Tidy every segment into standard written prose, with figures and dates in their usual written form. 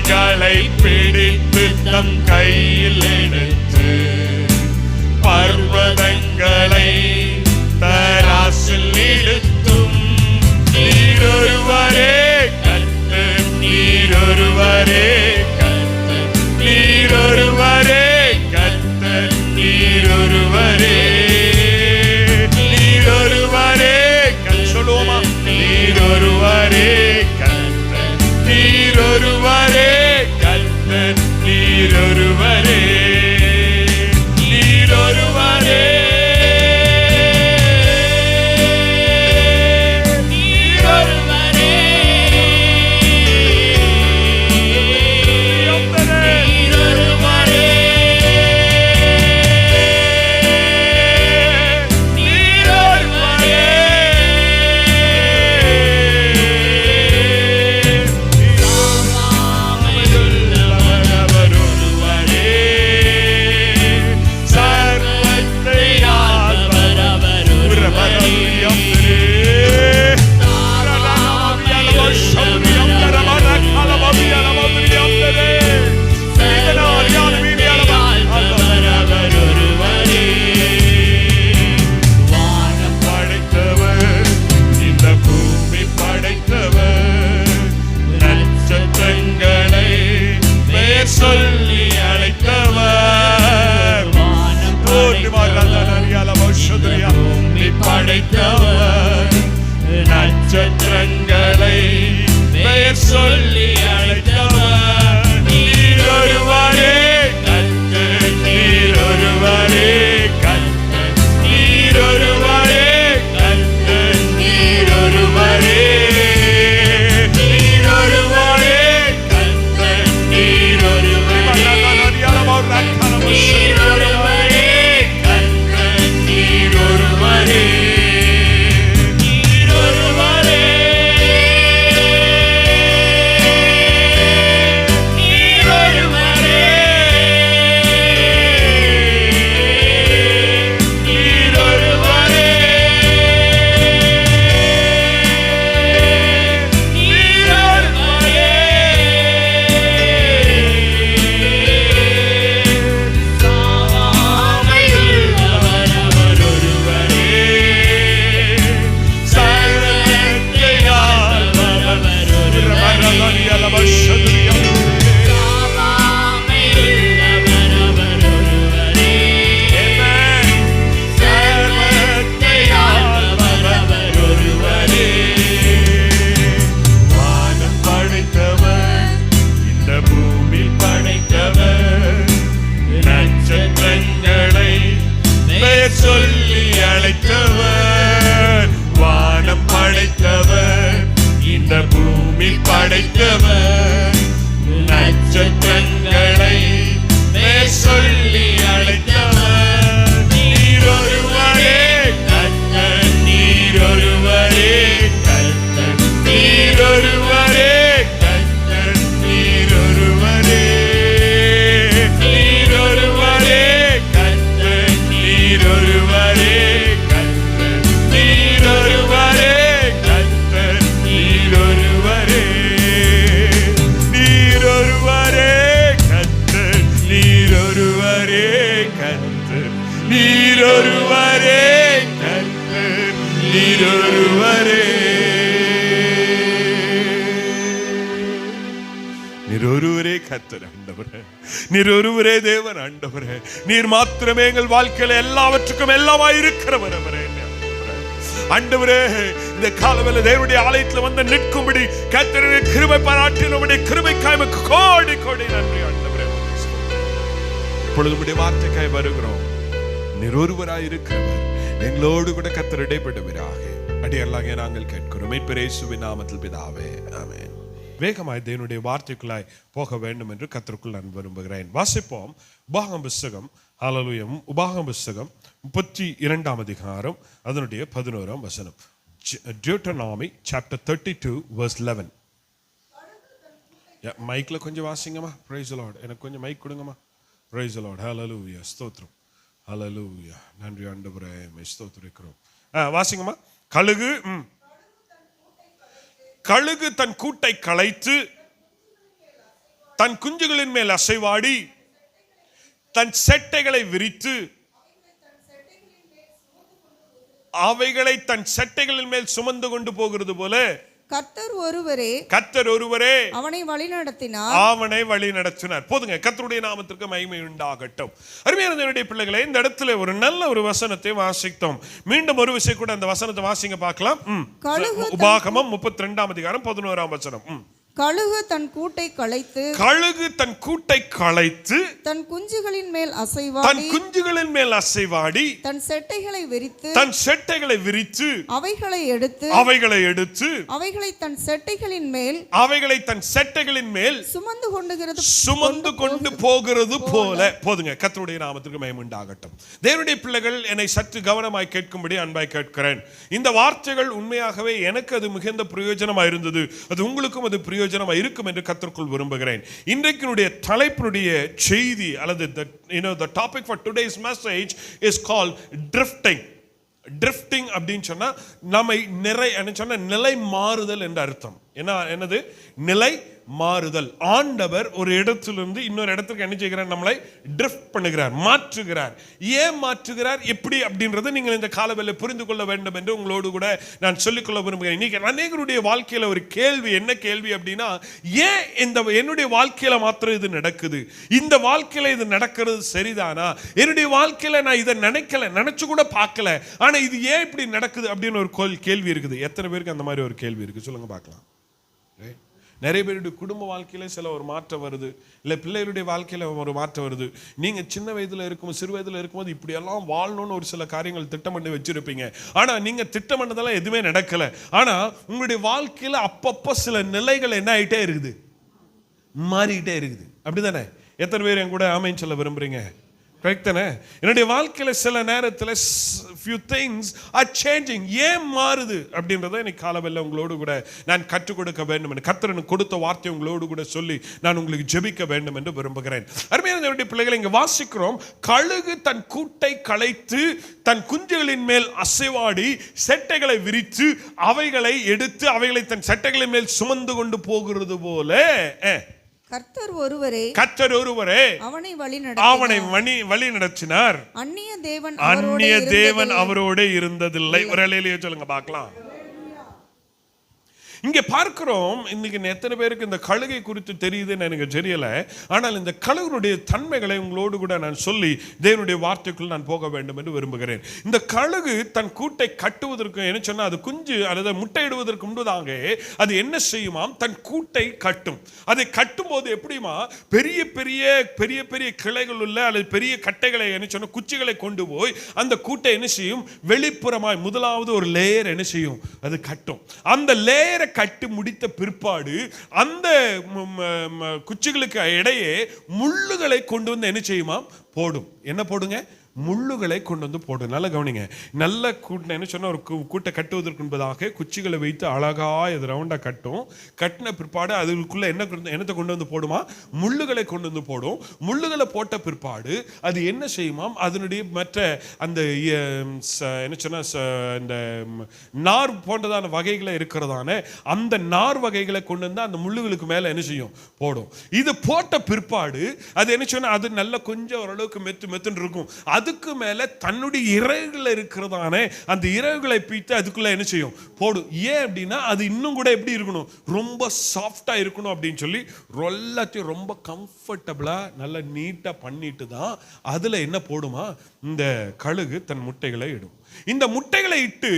கைகளை பிடித்து தம் கையில் எடுத்து பர்வதங்களை தராசில் நிறுத்தும் நீரொருவரே கர்த்தர், நீரொருவரே கர்த்தர், நீரொருவரே கர்த்தர், நீரொருவரே, நீரொருவரே சொல்லுவோமா? நீரொருவரே கர்த்தர், நீரொருவரே கர்த்தர், நீரொருவரே, நீரொருவரே, சொல்லி அழைத்தவர், பூமி படைத்தவர், நட்சத்திரங்களை பெயர் சொல்லி அழைத்தவர், நீரொருவரே கர்த்தர், நீரொருவரே கர்த்தர், நீரொருவரே கர்த்தர், நீரொருவரே, நீரொருவரே கர்த்தர், நீரொருவரே, நீரொருவரே கர்த்தர், நீரொருவரே, நீரொருவரே, சொல்லி அழைத்தவர், வானம் படைத்தவர், இந்த பூமி படைத்தவர், நட்சத்திரங்களை சொல்லி அழைத்தவர், நீரொருவரே கர்த்தர், நீரொருவரே கர்த்தர், நீரொருவரே கர்த்தர், நீரொருவரே, நீரொருவரே கர்த்தர், நீரொருவரே கர்த்தர், நீரொருவரே கர்த்தர், நீரொருவரே, நீரொருவரே கர்த்தர், நீரொருவரே கர்த்தர், நீரொருவரே கர்த்தர், நீரொருவரே, நீரொருவரே கர்த்தர் ஆண்டவரே, நீரொருவரே தேவன் ஆண்டவரே, நீர் மாத்திரமே எங்கள் வாழ்க்கையில எல்லாவற்றுக்கும் எல்லாமாய் இருக்கிறவர் ஆண்டவரே. இந்த காலவேளை தேவனுடைய ஆலயத்தில் வந்து நிற்கும்படி கர்த்தருடைய கிருபை பாராட்டினுடைய கிருபைக்காய் உமக்கு கோடி கோடி நன்றி ஆண்டவரே. இப்பொழுது உம்முடைய வார்த்தைக்காய் வருகிறோம். நீர் ஒருவராய் இருக்கிறவர், எங்களோடு கூட கர்த்தர் இடைப்படுவீராக. அடியல்லாக நாங்கள் கேட்கிறோம் மீட்பர் இயேசுவின் நாமத்தில் பிதாவே, ஆமென். வேகமாய் தேவனுடைய வார்த்தைக்குள்ளாய் போக வேண்டும் என்று கர்த்தருக்குள் நான் விரும்புகிறேன். வாசிப்போம் உபாகம புஸ்தகம், ஹல்லேலூயா, உபாகம புஸ்தகம் 32 அதிகாரம் அதனுடைய 11 வசனம். Deuteronomy chapter 32 verse 11. மைக்ல கொஞ்சம் வாசிங்கம்மா. Praise the Lord. எனக்கு கொஞ்சம் மைக் கொடுங்கம்மா. Praise the Lord. Hallelujah. ஸ்தோத்திரம். Hallelujah. நன்றி ஆண்டவரே, ஸ்தோத்திரிக்கிறோம். வாசிங்கம்மா. கழுகு தன் கூட்டை கலைத்து தன் குஞ்சுகளின் மேல் அசைவாடி தன் செட்டைகளை விரித்து அவைகளை தன் செட்டைகளின் மேல் சுமந்து கொண்டு போகிறது போல கர்த்தர் ஒருவரே அவனை வழி நடத்தினார். போதுங்க, கர்த்தருடைய நாமத்திற்கு மகிமை உண்டாகட்டும். அருமையான பிள்ளைகளே, இந்த இடத்துல ஒரு நல்ல ஒரு வசனத்தை வாசித்தோம். மீண்டும் ஒரு விஷயம் கூட அந்த வசனத்தை வாசிங்க பார்க்கலாம். உபாகமம் 32ஆம் அதிகாரம் 11ஆம் வசனம். கழுகு தன் கூட்டை களைத்து தன் குஞ்சுகளின் மேல் அசைவாடி தன் செட்டைகளை விரித்து அவைகளை எடுத்து அவைகளை தன் செட்டைகளின் மேல் சுமந்து கொண்டு போகிறது போல. போதுங்க, கர்த்தருடைய நாமத்திற்கு மகிமை உண்டாகட்டும். தேவனுடைய பிள்ளைகள், என்னை சற்று கவனமாய் கேட்கும்படி அன்பாய் கேட்கிறேன். இந்த வார்த்தைகள் உண்மையாகவே எனக்கு அது மிகுந்த பிரயோஜனமாக இருந்தது. அது உங்களுக்கும் அது பிரயோஜனமாக இருக்கும் என்று கர்த்தருக்குள் விரும்புகிறேன். இன்றைக்கு தலைப்பினுடைய செய்தி அல்லது the topic for today's message is called drifting அப்படின்னு சொன்னா நம்மை நிலை மாறுதல் என்ற அர்த்தம். என்னது நிலை மாறுதல்? ஆண்டவர் ஒரு இடத்திலிருந்து இன்னொரு இடத்துக்கு என்ன செய்கிறார்? நம்மளை ட்ரிஃப்ட் பண்ணுகிறார், மாற்றுகிறார். ஏன் மாற்றுகிறார், எப்படி அப்படின்றத நீங்கள் இந்த காலவெளியில் புரிந்து கொள்ள வேண்டும் என்று உங்களோடு கூட நான் சொல்லிக்கொள்ள விரும்புகிறேன். இன்னைக்கு அநேகருடைய வாழ்க்கையில ஒரு கேள்வி, என்ன கேள்வி அப்படின்னா, ஏன் என்னுடைய வாழ்க்கையில மாத்திரம் இது நடக்குது? இந்த வாழ்க்கையில இது நடக்கிறது சரிதானா? என்னுடைய வாழ்க்கையில நான் இதை நினைச்சு கூட பார்க்கல, ஆனா இது ஏன் இப்படி நடக்குது அப்படின்னு ஒரு கேள்வி இருக்குது. எத்தனை பேருக்கு அந்த மாதிரி ஒரு கேள்வி இருக்கு? சொல்லுங்க பார்க்கலாம். நிறைய பேருடைய குடும்ப வாழ்க்கையில சில ஒரு மாற்றம் வருது, இல்லை பிள்ளைகளுடைய வாழ்க்கையில ஒரு மாற்றம் வருது. நீங்க சின்ன வயதுல சிறு வயதுல இருக்கும்போது இப்படி எல்லாம் வாழணும்னு ஒரு சில காரியங்கள் திட்டம் பண்ணி வச்சிருப்பீங்க. ஆனா நீங்க திட்டம் பண்ணதெல்லாம் எதுவுமே நடக்கல. ஆனா உங்களுடைய வாழ்க்கையில அப்பப்போ சில நிலைகள் என்ன ஆகிட்டே இருக்குது, மாறிக்கிட்டே இருக்குது. அப்படிதானே? எத்தனை பேர் என் கூட ஆமைன்னு சொல்ல விரும்புறீங்க? என்னுடைய வாழ்க்கையில சில நேரத்தில் few things are changing. ஏன் மாறுது அப்படின்றத இன்னைக்கு காலவெல்ல உங்களோடு கூட நான் கற்றுக் கொடுக்க வேண்டும் என்று, கர்த்தர் எனக்கு கொடுத்த வார்த்தை உங்களோடு கூட சொல்லி நான் உங்களுக்கு ஜெபிக்க வேண்டும் என்று விரும்புகிறேன். அருமையான பிள்ளைகளை, இங்க வாசிக்கிறோம், கழுகு தன் கூட்டை களைத்து தன் குஞ்சுகளின் மேல் அசைவாடி செட்டைகளை விரித்து அவைகளை எடுத்து அவைகளை தன் செட்டைகளின் மேல் சுமந்து கொண்டு போகிறது போல கர்த்தர் ஒருவரே அவனை வழி நடத்தினார். அந்நிய தேவன் அவரோடு இருந்ததில்லை. ஒரு அலையிலேயே சொல்லுங்க பார்க்கலாம். இங்க பார்க்கிறோம், இன்னைக்கு எத்தனை பேருக்கு இந்த கழுகை குறித்து தெரியுதுன்னு எனக்கு தெரியல. ஆனால் இந்த கழுகுடைய தன்மைகளை உங்களோடு கூட நான் சொல்லி தேவனுடைய வார்த்தைக்குள் நான் போக வேண்டும் என்று விரும்புகிறேன். இந்த கழுகு தன் கூட்டை கட்டுவதற்கு என்ன சொன்னா, அது குஞ்சு அல்லது முட்டையிடுவதற்கு முன்பதாக அது என்ன செய்யுமாம்? தன் கூட்டை கட்டும். அதை கட்டும் போது எப்படிமா, பெரிய பெரிய பெரிய பெரிய கிளைகள் உள்ள அல்லது பெரிய கட்டைகளை என்ன சொன்ன குச்சிகளை கொண்டு போய் அந்த கூட்டை என்ன செய்யும்? வெளிப்புறமாய் முதலாவது ஒரு லேயர் என்ன செய்யும்? அது கட்டும். அந்த லேயரை கட்டி முடித்த பிற்பாடு அந்த குச்சிகளுக்கு இடையே முள்ளுகளை கொண்டு வந்து என்ன செய்யுமா? போடும். என்ன போடுங்க? முள்ளுகளை கொண்டு வந்து போடும். நல்ல கவனிங்க. நல்ல கூட்ட என்ன சொன்ன, ஒரு கூட்டை கட்டுவதற்கு என்பதாக குச்சிகளை வைத்து அழகா இது ரவுண்டா கட்டும். கட்டின பிற்பாடு அதுக்குள்ள என்னத்தை கொண்டு வந்து போடுமா? முள்ளுகளை கொண்டு வந்து போடும். முள்ளுகளை போட்ட பிற்பாடு அது என்ன செய்யுமாம்? அதனுடைய மற்ற அந்த என்ன சொன்ன இந்த நார் போன்றதான வகைகளை இருக்கிறதான அந்த நார் வகைகளை கொண்டு வந்து அந்த முள்ளுகளுக்கு மேல என்ன செய்யும்? போடும். இது போட்ட பிற்பாடு அது என்ன சொன்னா, அது நல்ல கொஞ்சம் ஓரளவுக்கு மெத்துன்னு இருக்கும். அதுக்கு மேல தன்னுடைய இறகுகள் இருக்கிறதானே அந்த இறகுகளை பீத்து அதுக்குள்ள என்ன செய்யும்? போடும். ஏன் அப்படின்னா அது இன்னும் கூட எப்படி இருக்கணும்? ரொம்ப சாஃப்டா இருக்கணும் அப்படின்னு சொல்லி எல்லாத்தையும் ரொம்ப கம்ஃபர்டபுளா நல்லா நீட்டா பண்ணிட்டு தான் அதுல என்ன போடுமா? இந்த கழுகு தன் முட்டைகளை இடும். இந்த முட்டைகளை இட்டு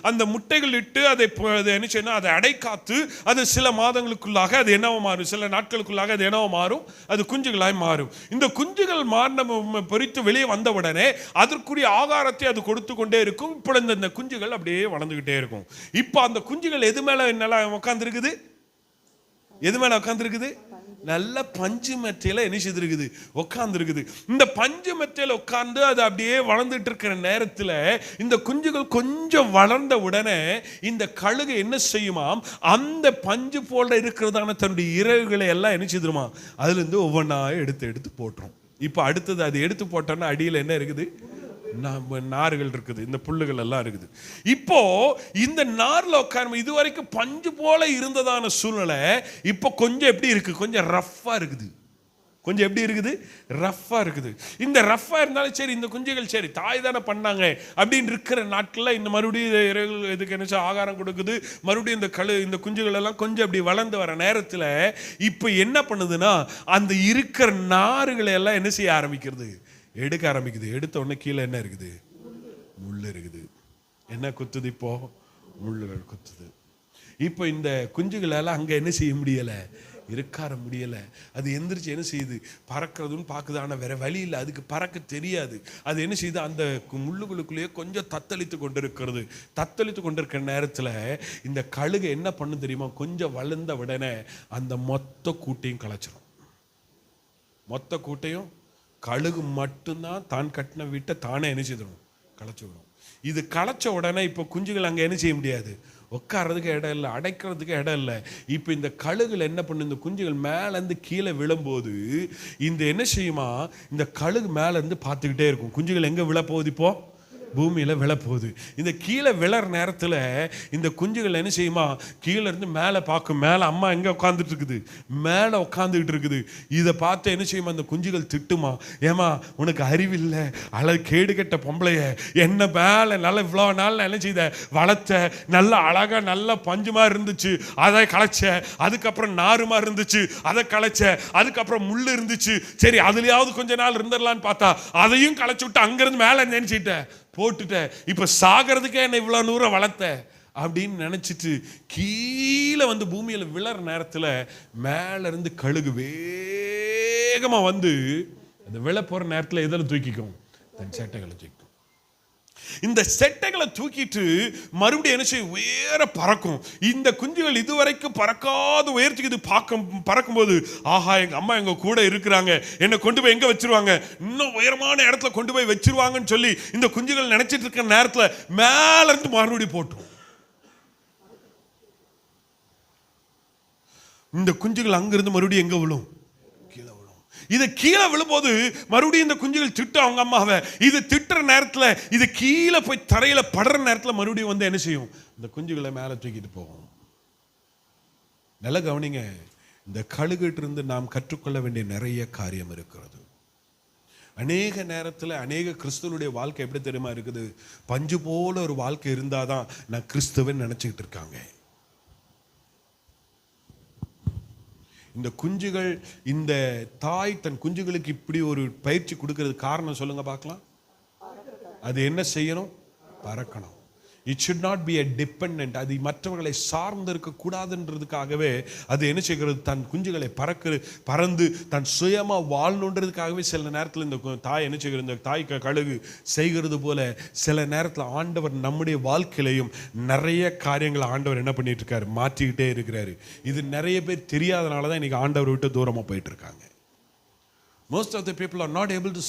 அந்த முட்டைகள் இட்டு அதை என்ன செய்யணும்? அதை அடைக்காத்து அது சில மாதங்களுக்குள்ளாக அது என்னவோ மாறும், சில நாட்களுக்குள்ளாக அது என்னவோ மாறும், அது குஞ்சுகளாய் மாறும். இந்த குஞ்சுகள் மாறின பொறித்து வெளியே வந்த உடனே அதற்குரிய ஆகாரத்தை அது கொடுத்து கொண்டே இருக்கும். இப்போ இந்த குஞ்சுகள் அப்படியே வளர்ந்துகிட்டே இருக்கும். இப்போ அந்த குஞ்சுகள் எது மேல என்னெல்லாம் உட்கார்ந்துருக்குது? எது மேல உட்கார்ந்துருக்குது? நல்ல பஞ்சு மெத்தையில என்ன செய்திருக்குது? உட்கார்ந்துருக்குது. இந்த பஞ்சு மெத்தையில உட்கார்ந்து அது அப்படியே வளர்ந்துட்டு இருக்கிற நேரத்தில் இந்த குஞ்சுகள் கொஞ்சம் வளர்ந்த உடனே இந்த கழுகு என்ன செய்யுமாம்? அந்த பஞ்சு போல இருக்கிறதான தன்னுடைய இறகுகளை எல்லாம் என்ன செய்திருமா? அதுல இருந்து ஒவ்வொன்றா எடுத்து போட்டுரும். இப்ப அடுத்தது அது எடுத்து போட்டோன்னா அடியில் என்ன இருக்குது? நார்கள் இருக்குது, இந்த புல்லுகள் எல்லாம் இருக்குது. இப்போ இந்த நார்ல உட்கார்ந்து இதுவரைக்கும் பஞ்சு போல இருந்ததான சூழ்நிலை இப்போ கொஞ்சம் எப்படி இருக்கு? கொஞ்சம் ரஃப்பா இருக்குது. கொஞ்சம் எப்படி இருக்குது, ரஃப்பா இருக்குது. இந்த ரஃப்பா இருந்தாலும் சரி, இந்த குஞ்சுகள் சரி தாய் தானே பண்ணாங்க அப்படின்னு இருக்கிற நாட்களில் இந்த மறுபடியும் இதுக்கு என்ன ஆகாரம் கொடுக்குது. மறுபடியும் இந்த குஞ்சுகள் எல்லாம் கொஞ்சம் அப்படி வளர்ந்து வர நேரத்தில் இப்போ என்ன பண்ணுதுன்னா, அந்த இருக்கிற நாறுகளை எல்லாம் என்ன செய்ய ஆரம்பிக்கிறது, எடுக்க ஆரம்பிக்குது. எடுத்த உடனே கீழே என்ன இருக்குது, முள் இருக்குது. என்ன குத்துது, இப்போ முள்ளுகள் குத்துது. இப்போ இந்த குஞ்சுகளால் அங்கே என்ன செய்ய முடியலை, இருக்கார முடியலை. அது எந்திரிச்சு என்ன செய்யுது, பறக்கிறதுன்னு பார்க்குது. ஆனால் வேற வழி இல்லை, அதுக்கு பறக்க தெரியாது. அது என்ன செய்யுது, அந்த முள்ளுகளுக்குள்ளேயே கொஞ்சம் தத்தளித்து கொண்டிருக்கிறது. தத்தளித்து கொண்டிருக்கிற நேரத்தில் இந்த கழுகு என்ன பண்ணு தெரியுமா, கொஞ்சம் வளர்ந்த உடனே அந்த மொத்த கூட்டையும் கலைச்சிடும். மொத்த கூட்டையும் கழுகு மட்டும்தான் தான் கட்டின வீட்டை தானே என்ன செய்யணும், களைச்சி விடும். இது களைச்ச உடனே இப்போ குஞ்சுகள் அங்கே என்ன செய்ய முடியாது, உட்கார்றதுக்கு இடம் இல்லை, அடைக்கிறதுக்கு இடம் இல்லை. இப்போ இந்த கழுகுல என்ன பண்ணு, இந்த குஞ்சுகள் மேலேருந்து கீழே விழும்போது இந்த என்ன செய்யுமா, இந்த கழுகு மேலேருந்து பார்த்துக்கிட்டே இருக்கும். குஞ்சுகள் எங்கே விழப்போகுது, இப்போ பூமியில் விழப்போகுது. இந்த கீழே விழற நேரத்தில் இந்த குஞ்சுகள் என்ன செய்யுமா, கீழே இருந்து மேலே பார்க்கும். மேலே அம்மா எங்கே உட்காந்துட்டு இருக்குது, மேலே உட்காந்துக்கிட்டு இருக்குது. இதை பார்த்து என்ன செய்யுமா, அந்த குஞ்சுகள் திட்டுமா, ஏமா உனக்கு அறிவில்லை, கேடு கெட்ட பொம்பளைய, என்ன மேலே நல்ல இவ்வளோ நாள் என்ன செய்த வளர்த்த, நல்ல அழகாக நல்ல பஞ்சு மாதிரி இருந்துச்சு, அதை களைச்ச. அதுக்கப்புறம் நாறு மாதிரி இருந்துச்சு, அதை களைச்ச. அதுக்கப்புறம் முள் இருந்துச்சு, சரி அதுலையாவது கொஞ்ச நாள் இருந்துடலான்னு பார்த்தா அதையும் களைச்சு விட்டு அங்கேருந்து மேலே நினைச்சிட்டேன் போட்டுட்ட. இப்ப சாகிறதுக்கே என்ன இவ்வளவு தூரம் வளர்த்த அப்படின்னு நினைச்சிட்டு கீழே வந்து பூமியில விழற நேரத்துல மேல இருந்து கழுகு வேகமா வந்து அந்த விழ போற நேரத்துல எதில் தூக்கிக்கும், தன் சேட்டைகளை தூக்கிக்கும். இந்த செட்டைகளை தூக்கிட்டு மறுபடியும் என்ன செய்ய, உயர பறக்கும். இந்த குஞ்சுகள் இதுவரைக்கும் பறக்காத உயர்த்துக்கு இது பறக்கும்போது, ஆஹா எங்க அம்மா எங்க கூட இருக்கிறாங்க, என்னை கொண்டு போய் எங்க வச்சிருவாங்க, இன்னும் உயரமான இடத்துல கொண்டு போய் வச்சிருவாங்கன்னு சொல்லி இந்த குஞ்சுகள் நினைச்சிட்டு இருக்கிற நேரத்தில் மேல இருந்து மறுபடியும் போட்டோம். இந்த குஞ்சுகள் அங்கிருந்து மறுபடியும் எங்க விழும், இது கீழே விழும்போது மறுபடியும் இந்த குஞ்சுகள் திட்டம் அவங்க அம்மாவை. இது திட்டுற நேரத்தில் இது கீழே போய் தரையில படுற நேரத்தில் மறுபடியும் வந்து என்ன செய்யும், இந்த குஞ்சுகளை மேலே தூக்கிட்டு போகும். நல்ல கவனிங்க, இந்த கழுகிட்டு இருந்து நாம் கற்றுக்கொள்ள வேண்டிய நிறைய காரியம் இருக்கிறது. அநேக நேரத்தில் அநேக கிறிஸ்துவனுடைய வாழ்க்கை எப்படி தெரியுமா இருக்குது, பஞ்சு போல ஒரு வாழ்க்கை இருந்தாதான் நான் கிறிஸ்துவன் நினைச்சுக்கிட்டு இருக்காங்க. இந்த குஞ்சுகள், இந்த தாய் தன் குஞ்சுகளுக்கு இப்படி ஒரு பயிற்சி கொடுக்கிறது காரணம் சொல்லுங்க பார்க்கலாம். அது என்ன செய்யணும், பறக்கணும். It should not be a dependent. அது மற்றவர்களை சார்ந்து இருக்க கூடாதுன்றதுக்காகவே அது என்ன செய்கிறது, தன் குஞ்சுகளை பறந்து தன் சுயமா வாழணுன்றதுக்காகவே சில நேரத்தில் இந்த தாய் என்ன செய்கிறது, இந்த தாய் கழுகு செய்கிறது போல சில நேரத்தில் ஆண்டவர் நம்முடைய வாழ்க்கையிலையும் நிறைய காரியங்களை ஆண்டவர் என்ன பண்ணிட்டு இருக்காரு, மாற்றிக்கிட்டே இருக்கிறாரு. இது நிறைய பேர் தெரியாதனால தான் இன்னைக்கு ஆண்டவர் விட்டு தூரமா போயிட்டு இருக்காங்க. Most of the people are not able to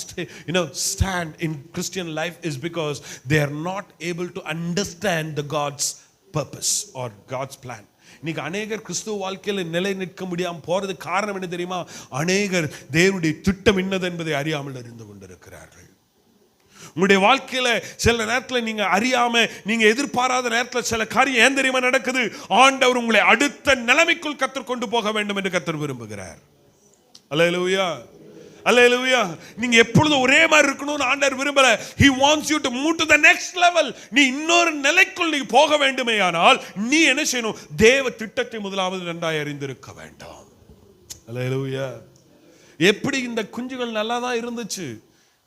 stand in Christian life is because they are not able to understand the God's purpose or God's plan. இன்னைக்கு அநேகர் கிறிஸ்துவ வாழ்க்கையில் நிலை நிற்க முடியாமல் போறது காரணம் என்ன தெரியுமா, அநேகர் தேவனுடைய திட்டம் என்னது என்பதை அறியாமல் இருந்து கொண்டிருக்கிறார்கள். உங்களுடைய வாழ்க்கையில சில நேரத்தில் நீங்க அறியாம, நீங்க எதிர்பாராத நேரத்தில் சில காரியம் ஏன் தெரியுமா நடக்குது, ஆண்டவர் உங்களை அடுத்த நிலைமைக்குள் கத்தர் கொண்டு போக வேண்டும் என்று கத்தர் விரும்புகிறார். அல்லேலூயா, அல்லேலூயா. நீங்க எப்பொழுதும் ஒரே மாதிரி இருக்கணும்னு ஆண்டவர் விரும்பல. He wants you to move to the next level. நீ இன்னொரு நிலைக்குள் நீ போக வேண்டுமேயானால் நீ என்ன செய்யணும், தேவ திட்டத்தை முதலாவது நன்றாய் அறிந்திருக்க வேண்டும். அல்லேலூயா. எப்படி இந்த குஞ்சுகள் நல்லா தான் இருந்துச்சு,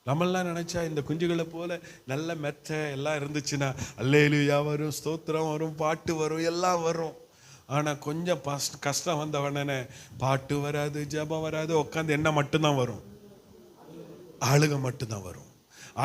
நம்மெல்லாம் நினைச்சா இந்த குஞ்சுகளை போல நல்ல மெத்த எல்லாம் இருந்துச்சுன்னா அல்லேலூயா வரும், ஸ்தோத்திரம் வரும், பாட்டு வரும், எல்லாம் வரும். ஆனால் கொஞ்சம் கஷ்டம் வந்த உடனே பாட்டு வராது, ஜெபம் வராது, உட்காந்து என்ன மட்டும்தான் வரும், அழுக மட்டும்தான் வரும்.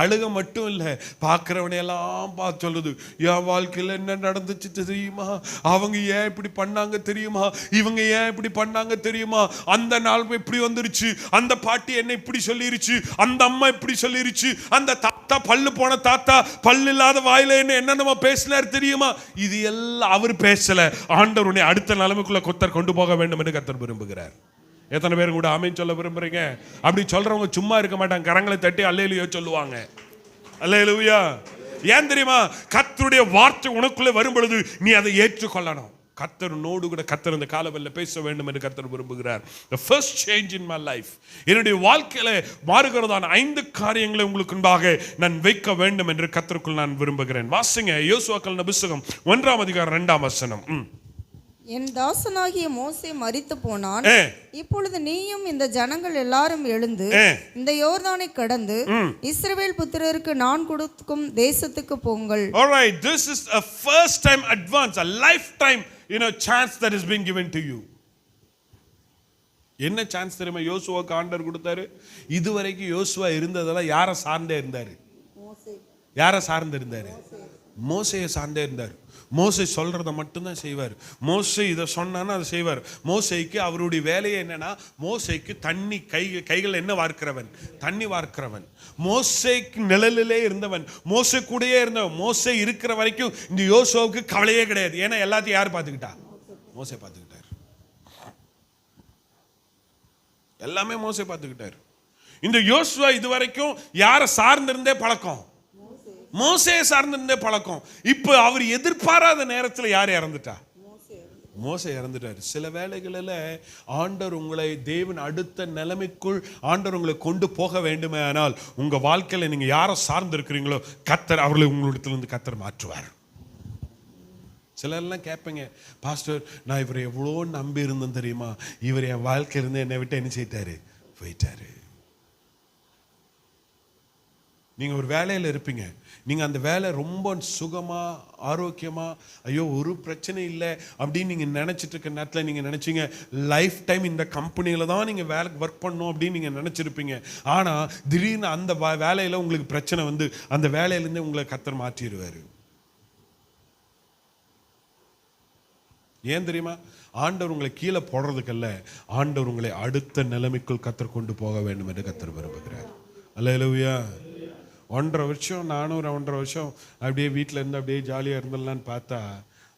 அழுக மட்டும் இல்லை, பார்க்குறவனையெல்லாம் பார்த்து சொல்லுது, என் வாழ்க்கையில் என்ன நடந்துச்சு தெரியுமா, அவங்க ஏன் இப்படி பண்ணாங்க தெரியுமா, இவங்க ஏன் இப்படி பண்ணாங்க தெரியுமா, அந்த நாள் இப்படி வந்துருச்சு, அந்த பாட்டி என்ன இப்படி சொல்லிருச்சு, அந்த அம்மா இப்படி சொல்லிருச்சு, அந்த தாத்தா பல்லு போன தாத்தா பல்லு இல்லாத வாயில என்னென்னமா பேசினார் தெரியுமா. இது எல்லாம் அவர் பேசல, ஆண்டவர் உன்னை அடுத்த நிலைமைக்குள்ள கர்த்தர் கொண்டு போக வேண்டும் என்று கர்த்தர் விரும்புகிறார். எத்தனை பேர் கூட ஆமென் சொல்ல விரும்புறீங்க? அப்படி சொல்றவங்க சும்மா இருக்க மாட்டாங்க, கரங்களை தட்டி அல்லேலூயா சொல்லுவாங்க. அல்லேலூயா. ஏன் தெரியுமா, கர்த்தருடைய வார்த்தை உனக்குள்ளே வரும் பொழுது நீ அதை ஏற்றுக்கொள்ளணும். கர்த்தரோடு கூட கர்த்தர் இந்த காலவெல்ல பேச வேண்டும் என்று கர்த்தர் விரும்புகிறார். The first change in my life, என்னுடைய வாழ்க்கையில மாறுகிறதான 5 காரியங்களை உங்களுக்கு முன்பாக நான் வைக்க வேண்டும் என்று கர்த்தருக்குள் நான் விரும்புகிறேன். வாசிங்க யோசுவாக்களின் புத்தகம் 1ஆம் அதிகாரம் 2ஆம் வசனம். என் தாசனாகிய மோசே மரித்து போனான். இப்பொழுது நீயும் இந்த ஜனங்கள் எல்லாரும் எழுந்து இந்த யோர்தானை கடந்து இஸ்ரவேல் புத்திரருக்கு நான் கொடுக்கும் தேசத்துக்கு போங்கள். All right, this is a first time advance, a lifetime, chance that is being given to you. என்ன சான்ஸ் தெரியுமா யோசுவாக்கு ஆண்டவர் கொடுத்தாரு? இதுவரைக்கும் யோசுவா இருந்ததெல்லாம் யாரை சார்ந்தே இருந்தாரு? யாரை சார்ந்து இருந்தாரு? மோசையை சார்ந்தே இருந்தார். மோசை சொல்றத மட்டும்தான் செய்வார். மோசை இதை சொன்னான்னா அதை செய்வார். மோசைக்கு அவருடைய வேலையை என்னன்னா, மோசைக்கு தண்ணி கைகள் என்ன வார்க்கிறவன்? தண்ணி வார்க்கிறவன். மோசைக்கு நிழலிலே இருந்தவன், மோசை கூடயே இருந்தவன். மோசை இருக்கிற வரைக்கும் இந்த யோசுவாவுக்கு கவலையே கிடையாது. ஏன்னா எல்லாத்தையும் யார் பார்த்துக்கிட்டா? மோசை பார்த்துக்கிட்டார். எல்லாமே மோசை பார்த்துக்கிட்டார். இந்த யோசுவா இதுவரைக்கும் யாரை சார்ந்திருந்தே பழக்கம்? மோசையை சார்ந்திருந்தே பழக்கம். இப்ப அவர் எதிர்பாராத நேரத்தில் யார் இறந்துட்டா? மோசை இறந்துட்டார். சில வேளைகளில் ஆண்டவர் உங்களை தேவன் அடுத்த நிலைமைக்குள் ஆண்டவர் உங்களை கொண்டு போக வேண்டுமே, ஆனால் உங்க வாழ்க்கையில நீங்க யாரை சார்ந்து இருக்கிறீங்களோ கர்த்தர் அவர்களை உங்களிடத்திலிருந்து கர்த்தர் மாற்றுவார். சிலர்லாம் கேட்பீங்க, பாஸ்டர் நான் இவரை எவ்வளோ நம்பி இருந்தேன் தெரியுமா, இவர் என் வாழ்க்கையிலிருந்து என்னை விட்டு என்ன செய்யிட்டாரு? போயிட்டாரு. நீங்கள் ஒரு வேலையில் இருப்பீங்க, நீங்கள் அந்த வேலை ரொம்ப சுகமாக ஆரோக்கியமாக ஐயோ ஒரு பிரச்சனை இல்லை அப்படின்னு நீங்கள் நினச்சிட்டு இருக்க நேரத்தில் நீங்கள் நினச்சிங்க லைஃப் டைம் இந்த கம்பெனியில் தான் நீங்கள் வேலைக்கு ஒர்க் பண்ணணும் அப்படின்னு நீங்கள் நினச்சிருப்பீங்க. ஆனால் திடீர்னு அந்த வேலையில் உங்களுக்கு பிரச்சனை வந்து அந்த வேலையிலேருந்து உங்களை கர்த்தர் மாற்றிடுவார். ஏன் தெரியுமா? ஆண்டவர் உங்களை கீழே போடுறதுக்கல்ல, ஆண்டவர் உங்களை அடுத்த நிலைமைக்குள் கர்த்தர் கொண்டு போக வேண்டும் என்று கர்த்தர் விரும்புகிறார். அல்லேலூயா. 1.5 வருஷம் நானும் 1.5 வருஷம் அப்படியே வீட்டில் இருந்து அப்படியே ஜாலியாக இருந்துடலான்னு பார்த்தா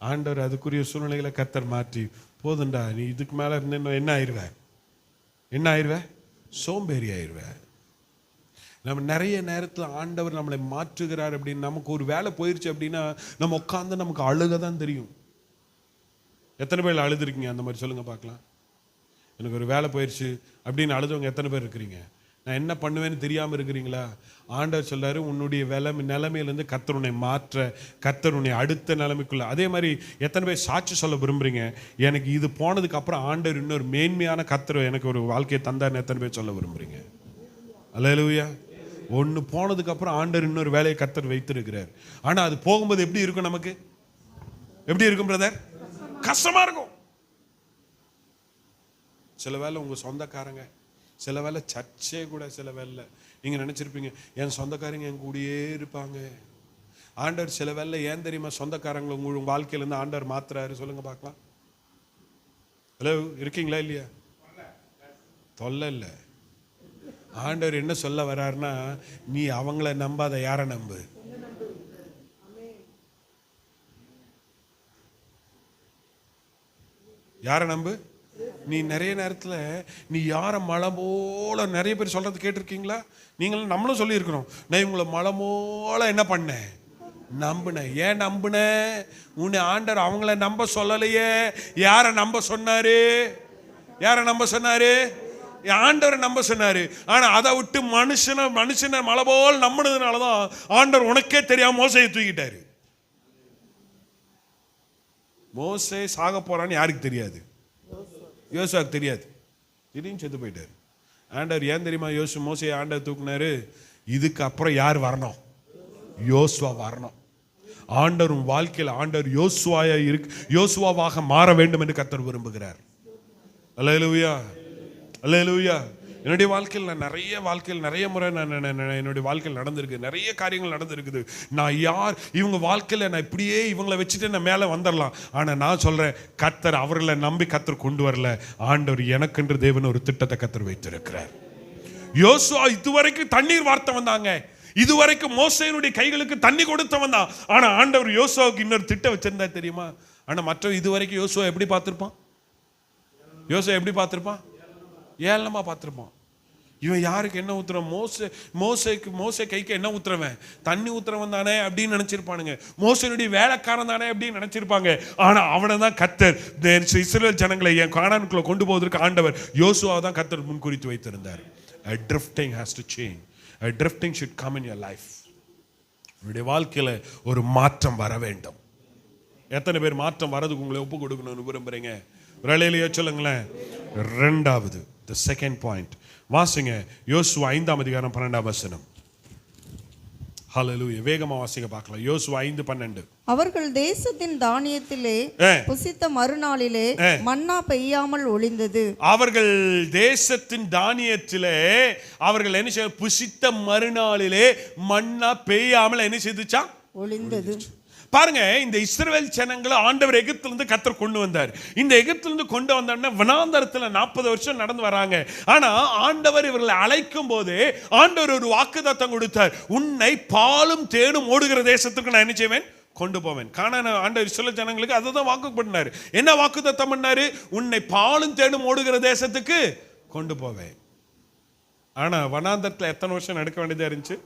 ஆண்டவர் அதுக்குரிய சூழ்நிலைகளை கர்த்தர் மாற்றி, போதுண்டா நீ இதுக்கு மேலே இருந்து என்ன ஆயிடுவேன்? சோம்பேறி ஆயிடுவேன். நம்ம நிறைய நேரத்தில் ஆண்டவர் நம்மளை மாற்றுகிறார் அப்படின்னு நமக்கு ஒரு வேலை போயிடுச்சு அப்படின்னா நம்ம உட்காந்து நமக்கு அழுக தான் தெரியும். எத்தனை பேர் அழுதுருக்கீங்க? அந்த மாதிரி சொல்லுங்க பார்க்கலாம். எனக்கு ஒரு வேலை போயிடுச்சு அப்படின்னு அழுதவங்க எத்தனை பேர் இருக்கிறீங்க? நான் என்ன பண்ணுவேன்னு தெரியாமல் இருக்கிறீங்களா? ஆண்டவர் சொல்றாரு, உன்னுடைய நிலைமையிலேருந்து கர்த்தர் உன்னை மாற்ற, கர்த்தர் உன்னை அடுத்த நிலைமைக்குள்ள. அதே மாதிரி எத்தனை பேர் சாட்சி சொல்ல விரும்புறீங்க, எனக்கு இது போனதுக்கு அப்புறம் ஆண்டவர் இன்னொரு மேன்மையான கர்த்தர் எனக்கு ஒரு வாழ்க்கையை தந்தார்னு எத்தனை பேர் சொல்ல விரும்புறீங்க? அல்லேலூயா. ஒன்று போனதுக்கு அப்புறம் ஆண்டவர் இன்னொரு வேலையை கர்த்தர் வைத்திருக்கிறார். ஆனால் அது போகும்போது எப்படி இருக்கும்? நமக்கு எப்படி இருக்கும் பிரதர்? கஷ்டமா இருக்கும். சில வேலை உங்க சொந்தக்காரங்க, சில வேலை சர்ச்சே கூட, சில வேலை நீங்கள் நினச்சிருப்பீங்க என் சொந்தக்காரங்க என் கூடயே இருப்பாங்க. ஆண்டவர் சில வேலை ஏன் தெரியுமா சொந்தக்காரங்களை உங்கள் வாழ்க்கையிலேருந்து ஆண்டவர் மாத்துறாரு? சொல்லுங்க பார்க்கலாம். ஹலோ, இருக்கீங்களா? இல்லையா? தொல்லை இல்லை. ஆண்டவர் என்ன சொல்ல வர்றாருன்னா, நீ அவங்கள நம்பாத, யாரை நம்பு? யாரை நம்பு? நீ நிறைய நேரத்தில் நீ யாரை மலை போல, நிறைய பேர் சொல்றது கேட்டிருக்கீங்களா? நீங்களும் நம்மளும் சொல்லியிருக்கிறோம், நான் இவங்களை மலை போல என்ன பண்ணேன்? நம்புனேன். ஏன் நம்புனேன்? உன்னை ஆண்டவர் அவங்கள நம்ப சொல்லலையே. யாரை நம்ப சொன்னாரு? யாரை நம்ப சொன்னாரு? ஆண்டவரை நம்ப சொன்னாரு. ஆனா அதை விட்டு மனுஷனை மலை போல் நம்பினதுனாலதான் ஆண்டவர் உனக்கே தெரியாம மோசையை தூக்கிட்டாரு. மோசே சாக போறான்னு யாருக்கு தெரியாது? யோசுவாக்கு தெரியாது. திடீர்னு செத்து போயிட்டாரு. ஆண்டவர் ஏன் தெரியுமா மோசையை ஆண்டவர் தூக்குனாரு? இதுக்கு அப்புறம் யார் வரணும்? யோசுவா வரணும். ஆண்டவர் வாழ்க்கையில் ஆண்டவர் யோசுவாவாக மாற வேண்டும் என்று கர்த்தர் விரும்புகிறார். அல்லேலூயா, அல்லேலூயா. என்னுடைய வாழ்க்கையில் நான் நிறைய முறை என்னுடைய வாழ்க்கையில் நடந்திருக்கு, நிறைய காரியங்கள் நடந்திருக்குது. நான் இவங்க வாழ்க்கையில் நான் இப்படியே இவங்களை வச்சுட்டு நான் மேலே வந்துடலாம். ஆனால் நான் சொல்கிறேன், கர்த்தர் அவர்களை நம்பி கர்த்தர் கொண்டு வரல. ஆண்டவர் எனக்கென்று தேவன் ஒரு திட்டத்தை கர்த்தர் வைத்திருக்கிறார். யோசுவா இதுவரைக்கும் தண்ணீர் வார்த்த வந்தாங்க, இதுவரைக்கும் மோசேயினுடைய கைகளுக்கு தண்ணி கொடுத்தவன் தான். ஆனால் ஆண்டவர் யோசுவாவுக்கு இன்னொரு திட்டம் வச்சிருந்தா தெரியுமா? ஆனால் மற்ற இதுவரைக்கும் யோசுவா எப்படி பார்த்துருப்பான்? ஏளனமா பார்த்துருப்பான். இவன் யாருக்கு என்ன ஊத்துறவன்? மோசே கைக்கு என்ன ஊத்துறவன்? தண்ணி ஊத்துறவன் தானே அப்படின்னு நினைச்சிருப்பானுங்க. மோசனுடைய வேலைக்காரன் தானே அப்படின்னு நினைச்சிருப்பாங்க. ஆனா அவனை தான் கர்த்தர் இஸ்ரவேல் ஜனங்களை என் கானானுக்குள்ள கொண்டு போவதற்கு ஆண்டவர் யோசுவாவை தான் கர்த்தர் முன்குறித்து வைத்திருந்தார். A drifting has to change. A drifting should come in your life. உங்களுடைய வாழ்க்கையில ஒரு மாற்றம் வர வேண்டும். எத்தனை பேர் மாற்றம் வரதுக்கு உங்களை ஒப்பு கொடுக்கணும்னு விரும்புறீங்க? ரலையிலேயே சொல்லுங்களேன். ரெண்டாவது, the second point, வாசிங்க யோசுவா 5ஆம் அதிகாரம் 12ஆம் வசனம். ஹல்லேலூயா. வேகமா வாசிங்க பார்க்கலாம். யோசுவா 5:12. அவர்கள் தேசத்தின் தானியத்திலே புசித்த மறுநாளிலே மன்னா பெய்யாமல் ஒளிந்தது. அவர்கள் தேசத்தின் தானியத்திலே அவர்கள் என்ன செய்ய? புசித்த மறுநாளிலே மன்னா பெய்யாமல் என்ன செய்துச்சா? ஒளிந்தது. பாருங்க, இந்த இஸ்ரவேல் ஜனங்களை ஆண்டவர் எகிப்திலிருந்து கர்த்தர் கொண்டு வந்தார். இந்த எகிப்திலிருந்து கொண்டு வந்தோம்னா வனாந்தரத்துல 40 வருஷம் நடந்து வராங்க. ஆனா ஆண்டவர் இவர்களை அழைக்கும் போது ஆண்டவர் ஒரு வாக்குத்தத்தம் கொடுத்தார். உன்னை பாலும் தேனும் ஓடுகிற தேசத்துக்கு நான் என்ன செய்வேன்? கொண்டு போவேன். கானான் ஆண்டவர் இஸ்ரவேல் ஜனங்களுக்கு அதை தான் வாக்கு பண்ணாரு. என்ன வாக்குத்தத்தம் பண்ணாரு? உன்னை பாலும் தேனும் ஓடுகிற தேசத்துக்கு கொண்டு போவேன். ஆனா வனாந்தரத்துல எத்தனை வருஷம் நடக்க வேண்டியதா இருந்துச்சு?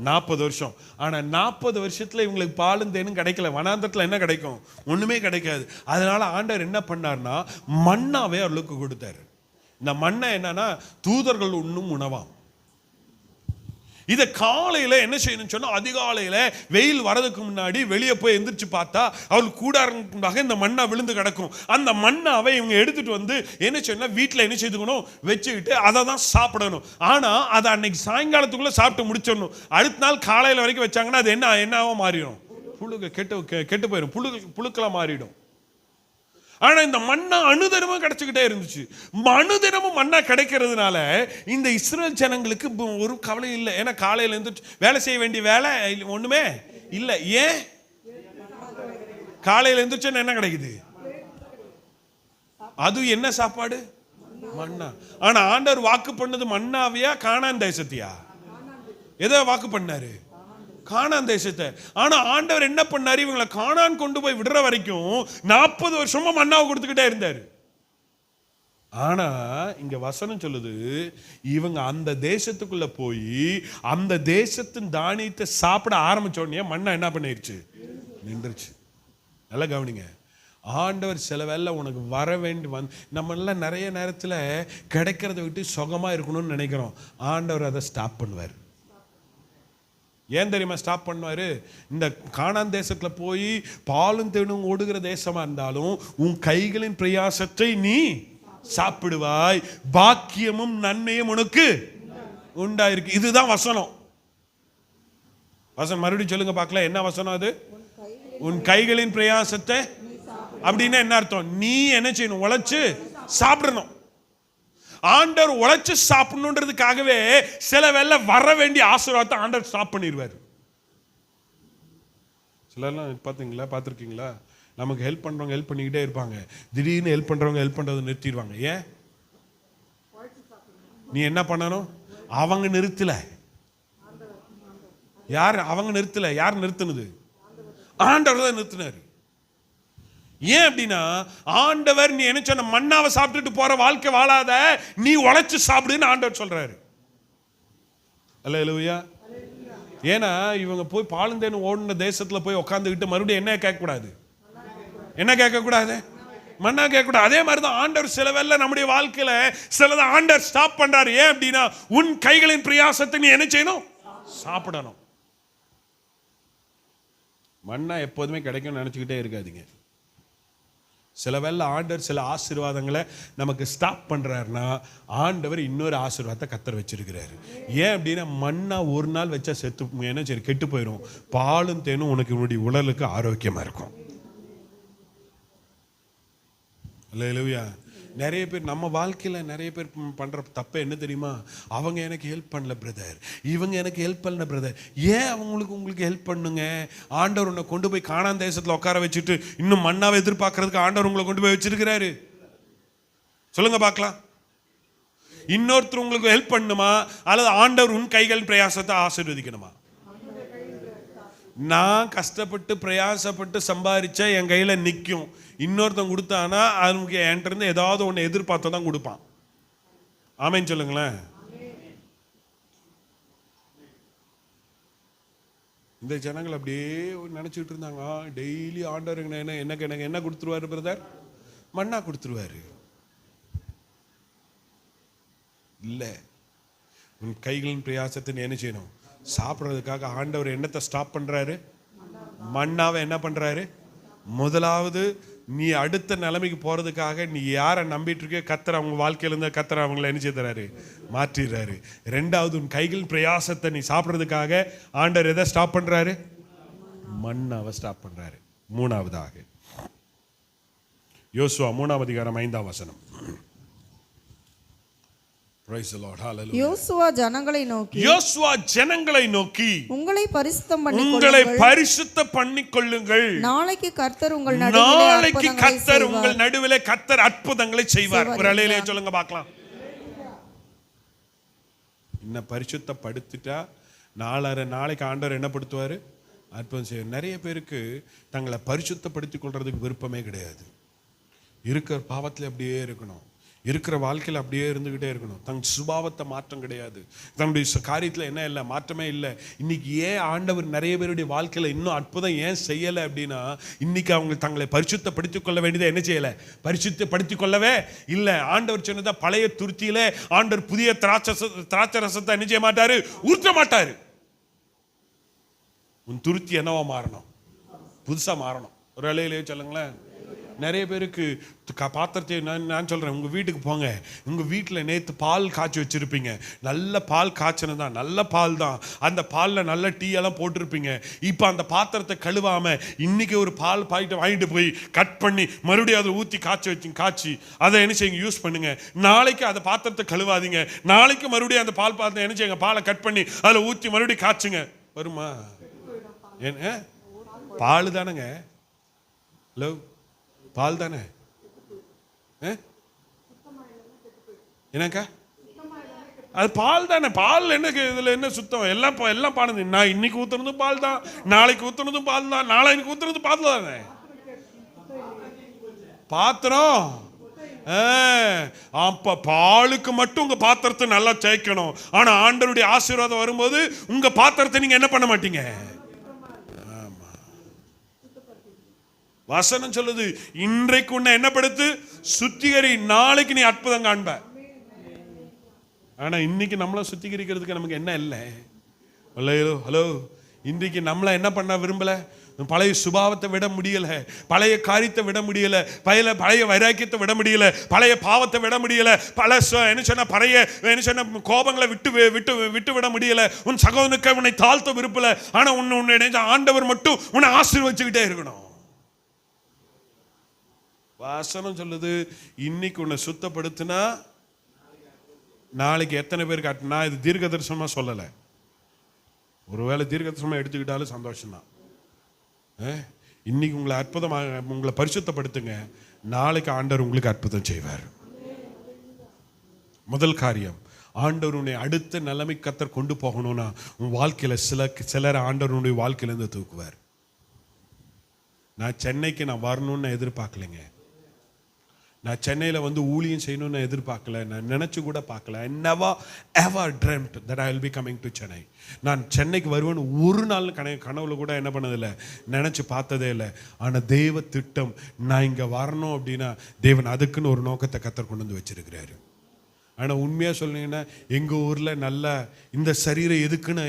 40 வருஷம். ஆனா 40 வருஷத்துல இவங்களுக்கு பாலும் தேனும் கிடைக்கல. வனாந்தரத்துல என்ன கிடைக்கும்? ஒண்ணுமே கிடைக்காது. அதனால ஆண்டவர் என்ன பண்ணார்னா மன்னாவே அவர்களுக்கு கொடுத்தாரு. இந்த மண்ணை என்னன்னா தூதர்கள் உண்ணும் உணவாம். இதை காலையில என்ன செய்யணும்னு சொன்னா, அதிகாலையில வெயில் வரதுக்கு முன்னாடி வெளியே போய் எந்திரிச்சு பார்த்தா அவள் கூடாரமாக இந்த மண்ணா விழுந்து கிடக்கும். அந்த மண்ணாவை இவங்க எடுத்துட்டு வந்து என்ன செய்யணும்? வீட்டில் என்ன செய்துக்கணும்? வச்சுக்கிட்டு அதை தான் சாப்பிடணும். ஆனா அதை அன்னைக்கு சாயங்காலத்துக்குள்ள சாப்பிட்டு முடிச்சிடணும். அடுத்த நாள் காலையில வரைக்கும் வச்சாங்கன்னா அது என்னவா மாறிடும்? கெட்டு போயிடும். புழுக்களா மாறிடும். ஆனா இந்த மண்ணா அனுதினமும் கிடைச்சுக்கிட்டே இருந்துச்சு. அனுதினமும் மண்ணா கிடைக்கிறதுனால இந்த இஸ்ரவேல் ஜனங்களுக்கு ஒரு கவலை இல்லை. ஏன்னா காலையில இருந்து வேலை செய்ய வேண்டிய வேலை ஒண்ணுமே இல்லை. ஏன்? காலையில எழுந்திரிச்சு என்ன கிடைக்குது? அது என்ன சாப்பாடு? மண்ணா. ஆனா ஆண்டவர் வாக்கு பண்ணது மண்ணாவையா கானான் தேசத்தையா? எதை வாக்கு பண்ணாரு? கானான் தேசத்தை. ஆனா ஆண்டவர் என்ன பண்ணாரு? இவங்களை கானான் கொண்டு போய் விடுற வரைக்கும் 40 வருஷமா மன்னாவை கொடுத்துக்கிட்டே இருந்தாரு. ஆனா இங்க வசனம் சொல்லுது, இவங்க அந்த தேசத்துக்குள்ள போய் அந்த தேசத்தின் தானியத்தை சாப்பிட ஆரம்பிச்ச உடனே மண்ணா என்ன பண்ணிருச்சு? நின்றுச்சு. நல்லா கவனிங்க. ஆண்டவர் சில வேளை உனக்கு வர வேண்டி நம்ம எல்லாம் நிறைய நேரத்தில் கிடைக்கிறத விட்டு சுகமா இருக்கணும்னு நினைக்கிறோம். ஆண்டவர் அதை ஸ்டாப் பண்ணுவார். ஏன் தெரியுமா ஸ்டாப் பண்ணுவாரு? இந்த கானான் தேசத்துல போய் பாலும் தேனும் ஓடுகிற தேசமா இருந்தாலும் உன் கைகளின் பிரயாசத்தை நீ சாப்பிடுவாய், பாக்கியமும் நன்மையும் உனக்கு உண்டாயிருக்கு. இதுதான் வசனம். வசனம் மறுபடியும் சொல்லுங்க பார்க்கலாம். என்ன வசனம் அது? உன் கைகளின் பிரயாசத்தை. அப்படின்னா என்ன அர்த்தம்? நீ என்ன செய்யணும்? உழைச்சு சாப்பிடணும். ஆண்டவர் உழைச்சு சாப்பிடணுன்றதுக்காகவே சில வேளை வர வேண்டிய ஆசீர்வாதத்தை ஆண்டவர் ஸ்டாப் பண்ணிடுவார். சிலர்லாம் பார்த்துருக்கீங்களா? நமக்கு ஹெல்ப் பண்றவங்க ஹெல்ப் பண்ணிக்கிட்டே இருப்பாங்க. திடீர்னு ஹெல்ப் பண்றவங்க ஹெல்ப் பண்றதை நிறுத்திடுவாங்க. ஏன்? நீ என்ன பண்ணணும்? அவங்க நிறுத்தல. யார் அவங்க நிறுத்தல? யார் நிறுத்தினது? ஆண்டவர் தான் நிறுத்தினாரு. ஏன் அப்படின்னா ஆண்டவர் நீ என்ன சொன்ன? மண்ணாவை சாப்பிட்டுட்டு போற வாழ்க்கை வாழாத, நீ உழைச்சு சாப்பிடுன்னு ஆண்டவர் சொல்றாரு. அல்லேலூயா. ஏன்னா இவங்க போய் பாலுந்தேன் ஓடின தேசத்துல போய் உட்காந்துக்கிட்டு மறுபடியும் என்ன கேட்கக்கூடாது? என்ன கேட்கக்கூடாது? மண்ணா கேட்கக்கூடாது. அதே மாதிரிதான் ஆண்டவர் சில வேளை நம்முடைய வாழ்க்கையில சிலதை ஆண்டவர் ஸ்டாப் பண்றாரு. ஏன் அப்படின்னா உன் கைகளின் பிரயாசத்தை நீ என்ன செய்யணும்? சாப்பிடணும். மண்ணா எப்போதுமே கிடைக்கும்னு நினைச்சுக்கிட்டே இருக்காதீங்க. சில வேளை ஆண்டவர் சில ஆசீர்வாதங்களை நமக்கு ஸ்டாப் பண்றாருன்னா ஆண்டவர் இன்னொரு ஆசீர்வாதத்தை கத்தர் வச்சிருக்கிறாரு. ஏன் அப்படின்னா மண்ணா ஒரு நாள் வச்சா செத்து என்ன சரி கெட்டு போயிடும். பாலும் தேனும் உனக்கு உன்னுடைய உடலுக்கு ஆரோக்கியமா இருக்கும். அல்லேலூயா. நிறைய பேர் நம்ம வாழ்க்கையில நிறைய பேர் பண்ற தப்ப என்ன தெரியுமா? அவங்க எனக்கு ஹெல்ப் பண்ணல பிரதர், இவங்க எனக்கு ஹெல்ப் பண்ணல பிரதர். ஏன் உங்களுக்கு ஹெல்ப் பண்ணுங்க? ஆண்டவர் உன்னை கொண்டு போய் கானான் தேசத்துல உட்கார வச்சுட்டு இன்னும் மண்ணாவை எதிர்பார்க்கறதுக்கு ஆண்டவர் உங்களை கொண்டு போய் வச்சிருக்கிறாரு. சொல்லுங்க பார்க்கலாம். இன்னொருத்தர் உங்களுக்கு ஹெல்ப் பண்ணுமா அல்லது ஆண்டவர் உன் கைகள் பிரயாசத்தை ஆசீர்வதிக்கணுமா? நான் கஷ்டப்பட்டு பிரயாசப்பட்டு சம்பாதிச்ச என் கையில நிற்கும். இன்னொருத்தன் கொடுத்தானா அதுக்கு என்கிட்ட இருந்து ஏதாவது ஒன்று எதிர்பார்த்து தான் கொடுப்பான். ஆமேன்னு சொல்லுங்களேன். இந்த ஜனங்கள் அப்படியே நினைச்சிட்டு இருந்தாங்க, டெய்லி ஆண்டவர் எனக்கு என்ன கொடுத்துருவாரு பிரதர்? மன்னா கொடுத்துருவாரு. இல்ல, உன் கைகளின் பிரயாசத்தை என்ன செய்யணும்? சாப்பிட்றதுக்காக ஆண்டவர் என்னத்தை ஸ்டாப் பண்றாரு? மன்னாவை என்ன பண்றாரு? முதலாவது நீ அடுத்த நிலைமைக்கு போறதுக்காக நீ யாரை நம்பிட்டு இருக்க, கர்த்தர் அவங்க வாழ்க்கையில இருந்து கர்த்தர் அவங்களை என்ன செய்யறாரு? மாற்றிடுறாரு. ரெண்டாவது, உன் கைகள் பிரயாசத்தை நீ சாப்பிட்றதுக்காக ஆண்டவர் எதை ஸ்டாப் பண்றாரு? மன்னாவை ஸ்டாப் பண்றாரு. மூணாவதாக யோசுவா 3ஆம் அதிகாரம் 5ஆம் வசனம். Praise the Lord. Hallelujah. யோசுவா ஜனங்களை நோக்கி உங்களை பரிசுத்தம் பண்ணிக்கொள்ளுங்கள். நாளைக்கு கர்த்தர் உங்கள் நடுவிலே கர்த்தர் அற்புதங்களை செய்வார். ஒரு அலையிலே சொல்லுங்க பார்க்கலாம். இன்ன பரிசுத்தப்படுத்திட்டா நாளைக்கு ஆண்டவர் என்ன படுத்துவாரு? அற்புதம் செய்வார். நிறைய பேருக்கு தங்களை பரிசுத்தப்படுத்திக் கொள்றதுக்கு விருப்பமே கிடையாது. இருக்கிற பாவத்தில் அப்படியே இருக்கணும், இருக்கிற வாழ்க்கையில் அப்படியே இருந்துகிட்டே இருக்கணும். தன் சுபாவத்தை மாற்றம் கிடையாது, தன்னுடைய காரியத்தில் என்ன இல்லை, மாற்றமே இல்லை. இன்னைக்கு ஏன் ஆண்டவர் நிறைய பேருடைய வாழ்க்கையில் இன்னும் அற்புதம் ஏன் செய்யலை அப்படின்னா, இன்னைக்கு அவங்க தங்களை பரிசுத்தப்படுத்திக் கொள்ள வேண்டியதை என்ன செய்யலை? பரிசுத்தப்படுத்திக் கொள்ளவே இல்லை. ஆண்டவர் சொன்னதா, பழைய துருத்தியில ஆண்டவர் புதிய திராட்சை ரசத்தை என்ன செய்ய மாட்டாரு? ஊற்ற மாட்டாரு. உன் துருத்தி என்னவா மாறணும்? புதுசா மாறணும். ஒரு அலையிலேயே சொல்லுங்களேன். நிறைய பேருக்கு பாத்திரத்தை நான் சொல்றேன், உங்க வீட்டுக்கு போங்க, உங்க வீட்டில் நேற்று பால் காய்ச்சி வச்சிருப்பீங்க, நல்ல பால் காய்ச்சனு தான், நல்ல பால் தான், அந்த பாலில் நல்ல டீ எல்லாம் போட்டிருப்பீங்க. இப்போ அந்த பாத்திரத்தை கழுவாம இன்னைக்கு ஒரு பால் பாக்கெட்டை வாங்கிட்டு போய் கட் பண்ணி மறுபடியும் அதை ஊற்றி காய்ச்சி அதை என்ன செய்யுங்க? யூஸ் பண்ணுங்க. நாளைக்கு அந்த பாத்திரத்தை கழுவாதீங்க, நாளைக்கு மறுபடியும் அந்த பால் பாத்திரம் என்ன செய்யுங்க? பாலை கட் பண்ணி அதில் ஊற்றி மறுபடியும் காய்ச்சுங்க. வருமா? என்ன பால் தானேங்க? ஹலோ, பால் தானே? என்னக்கா? அது பால் தானே. பால் என்ன இதுல என்ன சுத்தம்? எல்லாம் பானது. நான் இன்னைக்கு ஊத்துனதும் பால் தான், நாளைக்கு ஊத்துனதும் பால் தான், நாளைக்கு ஊத்துனதும் பால் தானே. பாத்திரம் அப்ப பாலுக்கு மட்டும் உங்க பாத்திரத்தை நல்லா தேய்க்கணும். ஆனா ஆண்டவருடைய ஆசீர்வாதம் வரும்போது உங்க பாத்திரத்தை நீங்க என்ன பண்ண மாட்டீங்க? வசனம் சொல்லுது, இன்றைக்கு உன்னை என்ன படுத்து சுத்திகரி, நாளைக்கு நீ அற்புதம் காண்ப. ஆனா இன்னைக்கு நம்மள சுத்திகரிக்கிறதுக்கு நமக்கு என்ன இல்லை? ஹலோ, இன்றைக்கு நம்மள என்ன பண்ண விரும்பல? பழைய சுபாவத்தை விட முடியல, பழைய காரியத்தை விட முடியல, பழைய வைராக்கியத்தை விட முடியல, பழைய பாவத்தை விட முடியல, பழைய கோபங்களை விட்டு விட முடியல. உன் சகோதரனுக்கு உன்னை தாழ்த்த விருப்பல. ஆனா உன்னை ஆண்டவர் மட்டும் உன்னை ஆசீர்வதிச்சுக்கிட்டே இருக்கணும். வாசனம் சொல்லுது, இன்னைக்கு உன்னை சுத்தப்படுத்தினா நாளைக்கு எத்தனை பேருக்கு காட்டினா. இது தீர்க்க தரிசனமா சொல்லலை. ஒருவேளை தீர்க்க தரிசனமா எடுத்துக்கிட்டாலும் சந்தோஷம்தான். இன்னைக்கு உங்களை பரிசுத்தப்படுத்துங்க, நாளைக்கு ஆண்டவர் உங்களுக்கு அற்புதம் செய்வார். முதல் காரியம், ஆண்டவர் உன்னை அடுத்த நிலைமை கர்த்தர் கொண்டு போகணும்னா உன் வாழ்க்கையில சிலர் ஆண்டவர் உன்னுடைய வாழ்க்கையிலேருந்து தூக்குவார். நான் சென்னைக்கு வரணும்னு எதிர்பார்க்கலைங்க. நான் சென்னையில் ஊழியம் செய்யணும்னு எதிர்பார்க்கல, நான் நினச்சி கூட பார்க்கல. I never ever dreamt that I will be coming to Chennai. நான் சென்னைக்கு வருவேன்னு ஒரு நாள் கனவுல கூட என்ன பண்ணதில்லை, நினச்சி பார்த்ததே இல்லை. ஆனால் தெய்வ திட்டம், நான் இங்கே வரணும் அப்படின்னா தேவன் அதுக்குன்னு ஒரு நோக்கத்தை கர்த்தர் கொண்டு வந்து வச்சிருக்கிறாரு. ஆனால் உண்மையாக சொன்னீங்கன்னா, எங்கள் ஊரில் நல்ல இந்த சரீரம் எதுக்குன்னு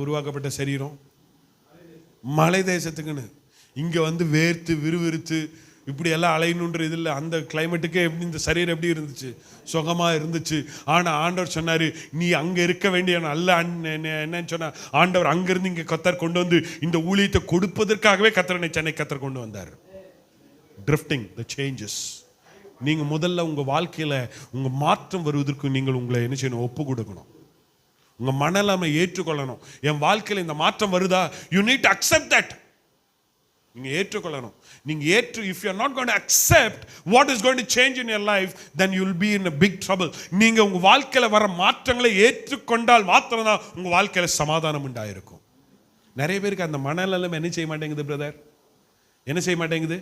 உருவாக்கப்பட்ட சரீரம்? மலை தேசத்துக்குன்னு. இங்கே வேர்த்து விறுவிறுத்து இப்படி எல்லாம் அலையணுன்ற இது இல்லை. அந்த கிளைமேட்டுக்கே எப்படி இந்த சரீரம் எப்படி இருந்துச்சு? சுகமாக இருந்துச்சு. ஆனால் ஆண்டவர் சொன்னார், நீ அங்கே இருக்க வேண்டிய அல்ல. என்னன்னு சொன்னால், ஆண்டவர் அங்கேருந்து இங்கே கர்த்தர் கொண்டு வந்து இந்த ஊழியத்தை கொடுப்பதற்காகவே கர்த்தர் சென்னை கர்த்தர் கொண்டு வந்தார். Drifting the changes. நீங்கள் முதல்ல உங்கள் வாழ்க்கையில் உங்கள் மாற்றம் வருவதற்கு நீங்கள் உங்களை என்ன செய்யணும்? ஒப்பு கொடுக்கணும். உங்கள் மனநிலைமை ஏற்றுக்கொள்ளணும். என் வாழ்க்கையில் இந்த மாற்றம் வருதா? You need to accept that. நீங்க ஏற்றுக்கொள்ளணும். நீங்க if you are not going to accept what is going to change in your life, then you will be in a big trouble. நீங்க உங்க வாழ்க்கையில வர மாற்றங்களை ஏற்றுக்கொண்டால் மாத்திரம்தான் உங்க வாழ்க்கையில சமாதானம் உண்டாயிருக்கும். நிறைய பேருக்கு அந்த மனநலம் என்ன செய்ய மாட்டேங்குது பிரதர்? என்ன செய்ய மாட்டேங்குது?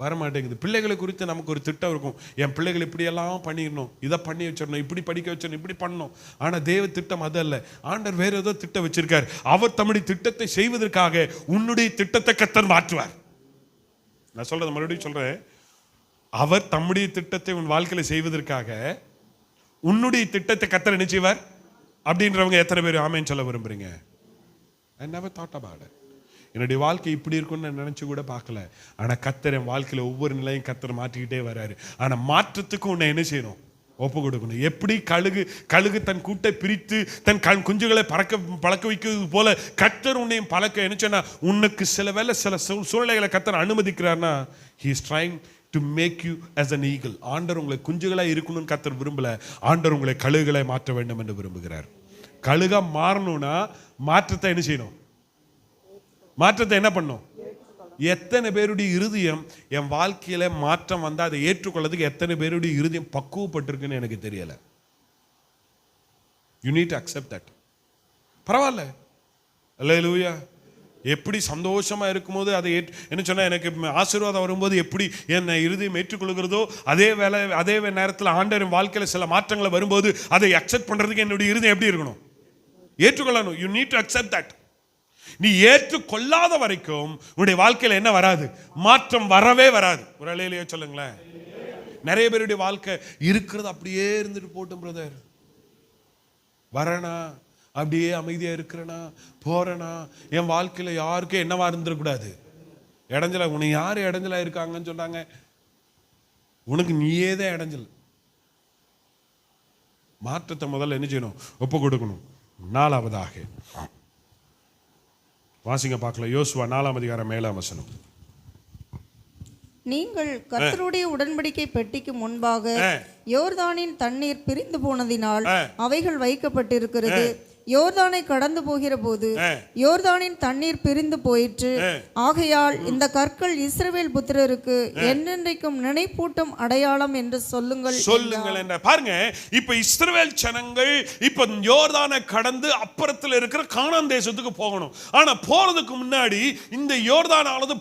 வரமாட்டேங்குது. பிள்ளைகளை குறித்து நமக்கு ஒரு திட்டம் இருக்கும். என் பிள்ளைகள் இப்படியெல்லாம் பண்ணிடணும், இதை பண்ணி வச்சிடணும், இப்படி படிக்க வச்சிடணும், இப்படி பண்ணணும். ஆனால் தேவ திட்டம் அது அல்ல. ஆண்டவர் வேற ஏதோ திட்டம் வச்சிருக்கார். அவர் தம்முடைய திட்டத்தை செய்வதற்காக உன்னுடைய திட்டத்தை கர்த்தர் மாற்றுவார். நான் சொல்றேன், மறுபடியும் சொல்றேன். அவர் தம்முடைய திட்டத்தை உன் வாழ்க்கையில செய்வதற்காக உன்னுடைய திட்டத்தை கர்த்தர் என்ன செய்வார் அப்படின்றவங்க எத்தனை பேர் ஆமேன்னு சொல்ல விரும்புறீங்க? I never thought about it. என்னுடைய வாழ்க்கை இப்படி இருக்கும்னு நினைச்சு கூட பார்க்கல. ஆனா கர்த்தர் என் வாழ்க்கையில ஒவ்வொரு நிலையும் கர்த்தர் மாற்றிக்கிட்டே வராரு. ஆனா மாற்றத்துக்கு உன்னை என்ன செய்யணும்? ஒப்பு கொடுக்கணும். எப்படி கழுகு தன் கூட்டை பிரித்து தன் குஞ்சுகளை பழக்க வைக்கிறது போல கர்த்தர் உன்னையும் பழக்க நினைச்சா, உனக்கு சில வேளை சில சூழ்நிலைகளை கர்த்தர் அனுமதிக்கிறார்னா, he is trying to make you as an eagle. ஆண்டவர் உங்களை குஞ்சுகளா இருக்கணும்னு கர்த்தர் விரும்பல. ஆண்டவர் உங்களை கழுகுகளை மாற்ற வேண்டும் என்று விரும்புகிறார். கழுகா மாறணும்னா மாற்றத்தை என்ன செய்யணும்? மாற்றத்தை என்ன பண்ணும்? எத்தனை பேருடைய இருதயம் என் வாழ்க்கையில மாற்றம் வந்தா அதை ஏற்றுக்கொள்ளதுக்கு எத்தனை பேருடைய இருதயம் பக்குவப்பட்டிருக்குன்னு எனக்கு தெரியல. You need to accept that. பரவாயில்ல, அல்லேலூயா. எப்படி சந்தோஷமா இருக்கும்போது அதை என்ன சொன்னா, எனக்கு ஆசீர்வாதம் வரும்போது எப்படி என் இருதயம் ஏற்றுக்கொள்கிறதோ அதே நேரத்தில் ஆண்டவரின் வாழ்க்கையில சில மாற்றங்களை வரும்போது அதை அக்செப்ட் பண்றதுக்கு என்னுடைய இருதயம் எப்படி இருக்கணும்? ஏற்றுக்கொள்ளணும். You need to accept that. நீ ஏற்றுக்கொள்ளாத வரைக்கும் உன்னுடைய வாழ்க்கையில என்ன வராது? மாற்றம் வரவே வராது. ஒரு அலையிலேயே சொல்லுங்களேன். நிறைய பேருடைய வாழ்க்கை இருக்கிறது அப்படியே இருந்துட்டு போட்டும் பிரதர். வரனா அப்படியே அமைதியா இருக்கிறனா போறனா, என் வாழ்க்கையில யாருக்கும் என்னவா இருந்துடக்கூடாது? இடைஞ்சலா. உனக்கு யாரு இடைஞ்சலா இருக்காங்கன்னு சொன்னாங்க? உனக்கு நீயே தான் இடைஞ்சல். மாற்றத்தை முதல்ல என்ன செய்யணும்? ஒப்பு கொடுக்கணும். நாலாவதாக வாசிங்க பார்க்கலாம். யோசுவா 4ஆம் அதிகாரம் 7ஆம் வசனம். நீங்கள் கர்த்தருடைய உடன்படிக்கை பெட்டிக்கு முன்பாக யோர்தானின் தண்ணீர் பிரிந்து போனதினால் அவைகள் வைக்கப்பட்டிருக்கிறது. யோர்தானை கடந்து போகிற போது யோர்தானின் தண்ணீர் பிரிந்து போயிற்று. ஆகையால் இந்த கற்கள் இஸ்ரவேல் புத்திரருக்கு என்றென்றைக்கும் நினைப்பூட்டும் அடையாளம் என்று சொல்லுங்கள் என்ற. பாருங்க, இப்ப இஸ்ரவேல் ஜனங்கள் இப்ப யோர்தானை கடந்து அப்புறத்தில் இருக்கிற கானான் தேசத்துக்கு போகணும். ஆனா போறதுக்கு முன்னாடி இந்த யோர்தானானது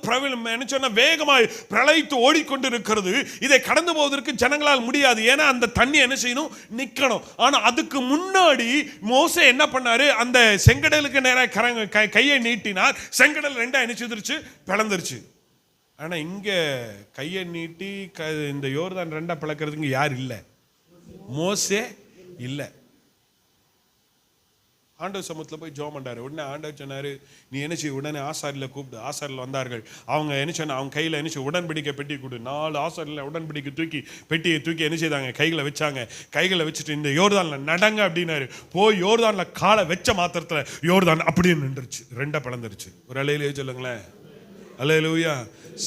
வேகமாய் பிரளயித்து ஓடிக்கொண்டு இருக்கிறது. இதை கடந்து போவதற்கு ஜனங்களால் முடியாது. ஏன்னா அந்த தண்ணி என்ன செய்யணும்? நிக்கணும். ஆனா அதுக்கு முன்னாடி மோசே என்ன பண்ணாரு? அந்த செங்கடலுக்கு நேராக கையை நீட்டினார். செங்கடல் ரெண்டா இணைச்சிருச்சு, பிளந்துருச்சு. ஆனா இங்க கையை நீட்டி இந்த யோர்தான் ரெண்டா பிளக்கிறதுக்கு யார் இல்ல? மோசே இல்ல. ஆண்டவர் சமூகத்தில் போய் ஜெபம் பண்ணாரு. உடனே ஆண்டவர் சொன்னாரு, நீ என்ன செய்ய? உடனே ஆசாரில கூப்பிடு. ஆசாரில் வந்தார்கள். அவங்க என்ன சொன்ன, அவங்க கையில என்ன செய்ய? உடன்படிக்கை பெட்டி கொடு. 4 ஆசாரில உடன்படிக்கை பெட்டியை தூக்கி என்ன செய்தாங்க? கைகளை வச்சாங்க. கைகளை வச்சுட்டு இந்த யோர்தான்ல நடங்க அப்படின்னாரு. போய் யோர்தான்ல காலை வச்ச மாத்திரத்துல யோர்தான் அப்படியே நின்றுச்சு, ரெண்டா பிளந்துருச்சு. ஒரு அலையிலேயே சொல்லுங்களேன். அல்லேலூயா.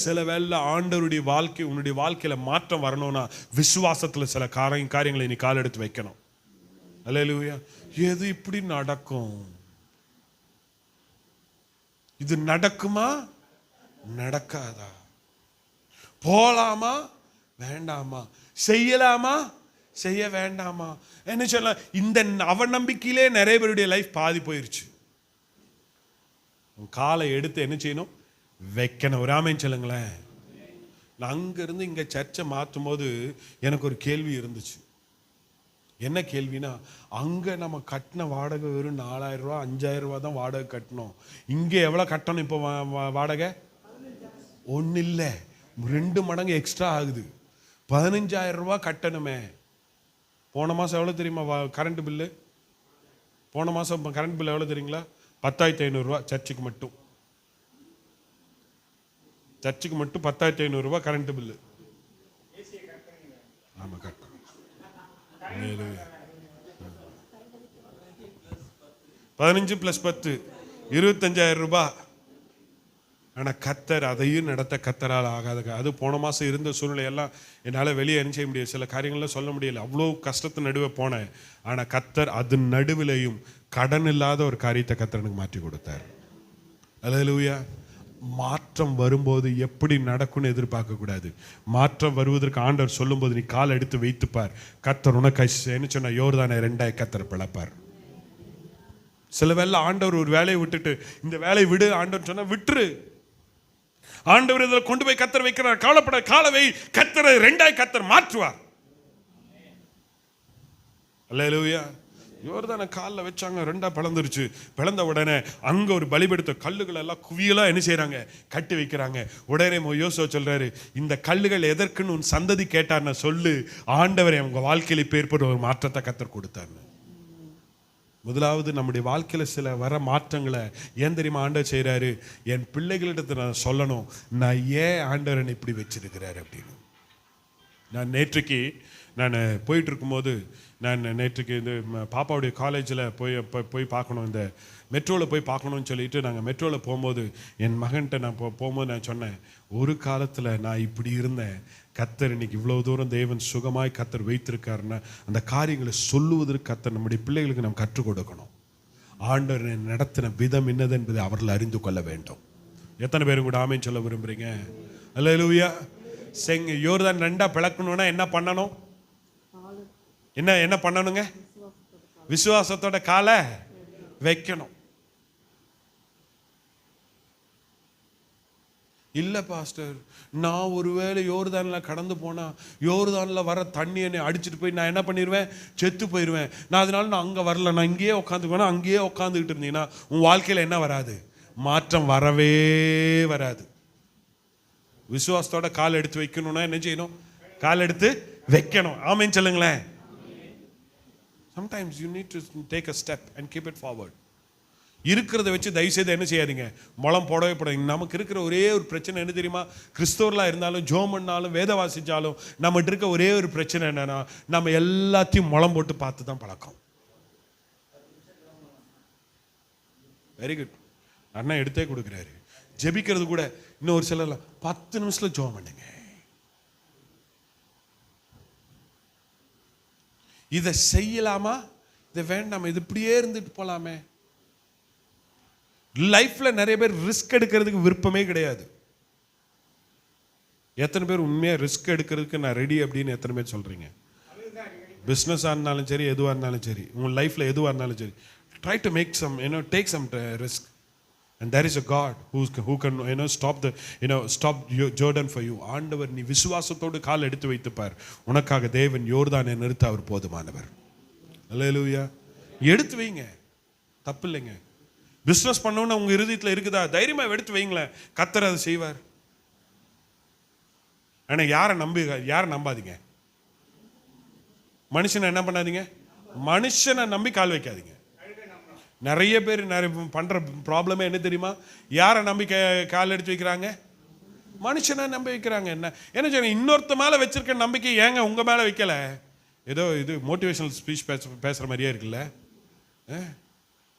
சில வேளை ஆண்டவருடைய வாழ்க்கை உன்னுடைய வாழ்க்கையில மாற்றம் வரணும்னா விசுவாசத்துல சில காரியங்களை நீ கால் எடுத்து வைக்கணும். அல்லேலூயா. எது இப்படி நடக்கும்? இது நடக்குமா நடக்காதா? போலாமா வேண்டாமா? செய்யலாமா செய்ய வேண்டாமா? என்ன சொல்ல, இந்த அவநம்பிக்கையிலே நிறைய பேருடைய லைஃப் பாதி போயிருச்சு. காலை எடுத்து என்ன செய்யணும்? வைக்கணும். ஒரு ஆமென் சொல்லுங்களேன். நான் அங்கிருந்து இங்க சர்ச்சை மாற்றும் போது எனக்கு ஒரு கேள்வி இருந்துச்சு. என்ன கேள்வினா, அங்க நம்ம கட்டின வாடகை வெறும் 4000 ரூபா 5000 ரூபா தான் வாடகை கட்டணும். இங்க எவ்வளவு கட்டணும்? இப்போ வாடகை ஒன்றும் இல்லை, 2 மடங்கு எக்ஸ்ட்ரா ஆகுது. 15000 ரூபா கட்டணுமே. போன மாதம் எவ்வளோ தெரியுமா கரண்ட் பில்லு? போன மாதம் கரண்ட் பில் எவ்வளோ தெரியுங்களா? 10,500 ரூபா. சர்ச்சுக்கு மட்டும் 10,500 ரூபா கரண்ட் பில்லு. ஆமாம், கட்டணும். 15 + 10 25,000 ரூபாய். ஆனால் கர்த்தர் அதையும் நடத்த கர்த்தரால் ஆகாத. அது போன மாதம் இருந்த சூழ்நிலையெல்லாம் என்னால் வெளியே என்ன செய்ய முடியாது, சில காரியங்கள்லாம் சொல்ல முடியல. அவ்வளோ கஷ்டத்து நடுவே போனேன். ஆனால் கர்த்தர் அது நடுவிலையும் கடன் இல்லாத ஒரு காரியத்தை கர்த்தர் எனக்கு மாற்றி கொடுத்தார். அல்லேலூயா. மாற்றம் வரும்போது எப்படி நடக்கும்னு எதிர்பார்க்க கூடாது. மாற்றம் வருவதற்கு ஆண்டவர் சொல்லும்போது நீ கால் எடுத்து வைத்துப்பார். கர்த்தர் உனக்கு என்ன சொன்ன, யோர்தானை 2 கர்த்தர் பிளப்பார். சில வேளை ஆண்டவர் ஒரு வேலையை விட்டுட்டு இந்த வேலையை விடு ஆண்டவர் சொன்னா விட்டுரு. ஆண்டவர் இதில் கொண்டு போய் கத்தர் வைக்கிறார். கவலைப்பட, காலவை கத்தரை 2ஆய் கத்தர் மாற்றுவார். அல்லேலூயா. யோர்தானை காலில் வச்சாங்க, 2ஆ பிளந்துருச்சு. பிளந்த உடனே அங்கே ஒரு பலிபெடுத்த கல்லுகள் எல்லாம் குவியலாக என்ன செய்கிறாங்க, கட்டி வைக்கிறாங்க. உடனே யோசுவா சொல்றாரு, இந்த கல்லுகள் எதற்குன்னு உன் சந்ததி கேட்டார்னு சொல்லு, ஆண்டவரை அவங்க வாழ்க்கையில் இப்பேற்பட்ட ஒரு மாற்றத்தை கத்தர் கொடுத்தார்னு. முதலாவது நம்முடைய வாழ்க்கையில் சில வர மாற்றங்களை ஏன் தெரியுமா ஆண்டவர் செய்கிறாரு, என் பிள்ளைகளிடத்தை நான் சொல்லணும், நான் ஏன் ஆண்டவரன் இப்படி வச்சிருக்கிறாரு அப்படின்னு. நான் நேற்றுக்கு போயிட்டு இருக்கும்போது, நான் நேற்றுக்கு இந்த பாப்பாவுடைய காலேஜில் போய் பார்க்கணும், இந்த மெட்ரோவில் போய் பார்க்கணும்னு சொல்லிட்டு நாங்கள் மெட்ரோவில் போகும்போது என் மகன்கிட்ட நான் போகும்போது நான் சொன்னேன், ஒரு காலத்தில் நான் இப்படி இருந்தேன், கத்தர் இன்னைக்கு இவ்வளோ தூரம் தேவன் சுகமாய் கத்தர் வைத்திருக்காருன்னா அந்த காரியங்களை சொல்லுவதற்கு கத்தர் நம்முடைய பிள்ளைகளுக்கு நம்ம கற்றுக் கொடுக்கணும். ஆண்டவர் நடத்தின விதம் என்னது என்பதை அவர்கள் அறிந்து கொள்ள வேண்டும். எத்தனை பேரும் கூட ஆமேன்னு சொல்ல விரும்புகிறீங்க? அல்லேலூயா. யோர்தான் 2ஆ பிளக்கணும்னா என்ன பண்ணணும்? என்ன பண்ணணுங்க? விசுவாசத்தோட காலை வைக்கணும். இல்ல பாஸ்டர், நான் ஒருவேளை யோர்தான்ல கடந்து போனா யோர்தான்ல வர தண்ணி என்னை அடிச்சுட்டு போய் நான் என்ன பண்ணிடுவேன், செத்து போயிடுவேன். நான் அதனால நான் அங்கே வரல, நான் இங்கேயே உட்காந்துக்குவேன். அங்கேயே உட்காந்துக்கிட்டு இருந்தீங்கன்னா உன் வாழ்க்கையில் என்ன வராது? மாற்றம் வரவே வராது. விசுவாசத்தோட கால் எடுத்து வைக்கணும்னா என்ன செய்யணும்? கால் எடுத்து வைக்கணும். ஆமென் சொல்லுங்களேன். Sometimes you need to take a step and keep it forward. இருக்கிறத வச்சு தயவு செய்து என்ன செய்யாதீங்க, முளம் போடவே போடாதீங்க. நமக்கு இருக்கிற ஒரே ஒரு பிரச்சனை என்ன தெரியுமா? கிறிஸ்தவர்களாக இருந்தாலும் ஜோம் பண்ணாலும் வேத வாசிச்சாலும் நம்மகிட்ட இருக்க ஒரே ஒரு பிரச்சனை என்னன்னா, நம்ம எல்லாத்தையும் முளம் போட்டு பார்த்து தான் பழக்கம். வெரி குட், அண்ணா எடுத்தே கொடுக்குறாரு. ஜெபிக்கிறது கூட இன்னும் ஒரு சிலர்லாம் 10 நிமிஷத்துல ஜோம் பண்ணுங்க. இதை செய்யலாமா, இதை வேண்டாமா, இது இப்படியே இருந்துட்டு போலாமே. லைஃப்ல நிறைய பேர் ரிஸ்க் எடுக்கிறதுக்கு விருப்பமே கிடையாது. எத்தனை பேர் உண்மையா ரிஸ்க் எடுக்கிறதுக்கு நான் ரெடி அப்படின்னு எத்தனை பேர் சொல்றீங்க? பிஸ்னஸாக இருந்தாலும் சரி, எதுவாக இருந்தாலும் சரி, உங்கள் லைஃப்ல எதுவாக இருந்தாலும் சரி, try to make some take some risk. And there is a God who can stop Jordan for you. ஆண்டவர் நீ விசுவாசத்தோடு கால் எடுத்து வைத்துப்பார், உனக்காக தேவன் யோர்தானை நிறுத்த அவர் போதுமானவர். அல்லேலூயா. எடுத்து வைங்க, தப்பு இல்லைங்க. பிஸ்னஸ் பண்ணணும்னு உங்க இருதயத்தில் இருக்குதா, தைரியமா எடுத்து வைங்களேன், கர்த்தர் அதை செய்வார். ஆனா யாரை நம்பாதீங்க. மனுஷனை என்ன பண்ணாதீங்க, மனுஷனை நம்பி கால் வைக்காதீங்க. நிறைய பேர் பண்ற ப்ராப்ளமே என்ன தெரியுமா? யாரை நம்பி கால் எடுத்து வைக்கிறாங்க? மனுஷனை நம்பி வைக்கிறாங்க. என்ன சொல்ல, இன்னொருத்த மேல வச்சிருக்க நம்பிக்கை ஏங்க உங்க மேல வைக்கல? ஏதோ இது மோட்டிவேஷனல் ஸ்பீச் பேசுற மாதிரியே இருக்குல்ல.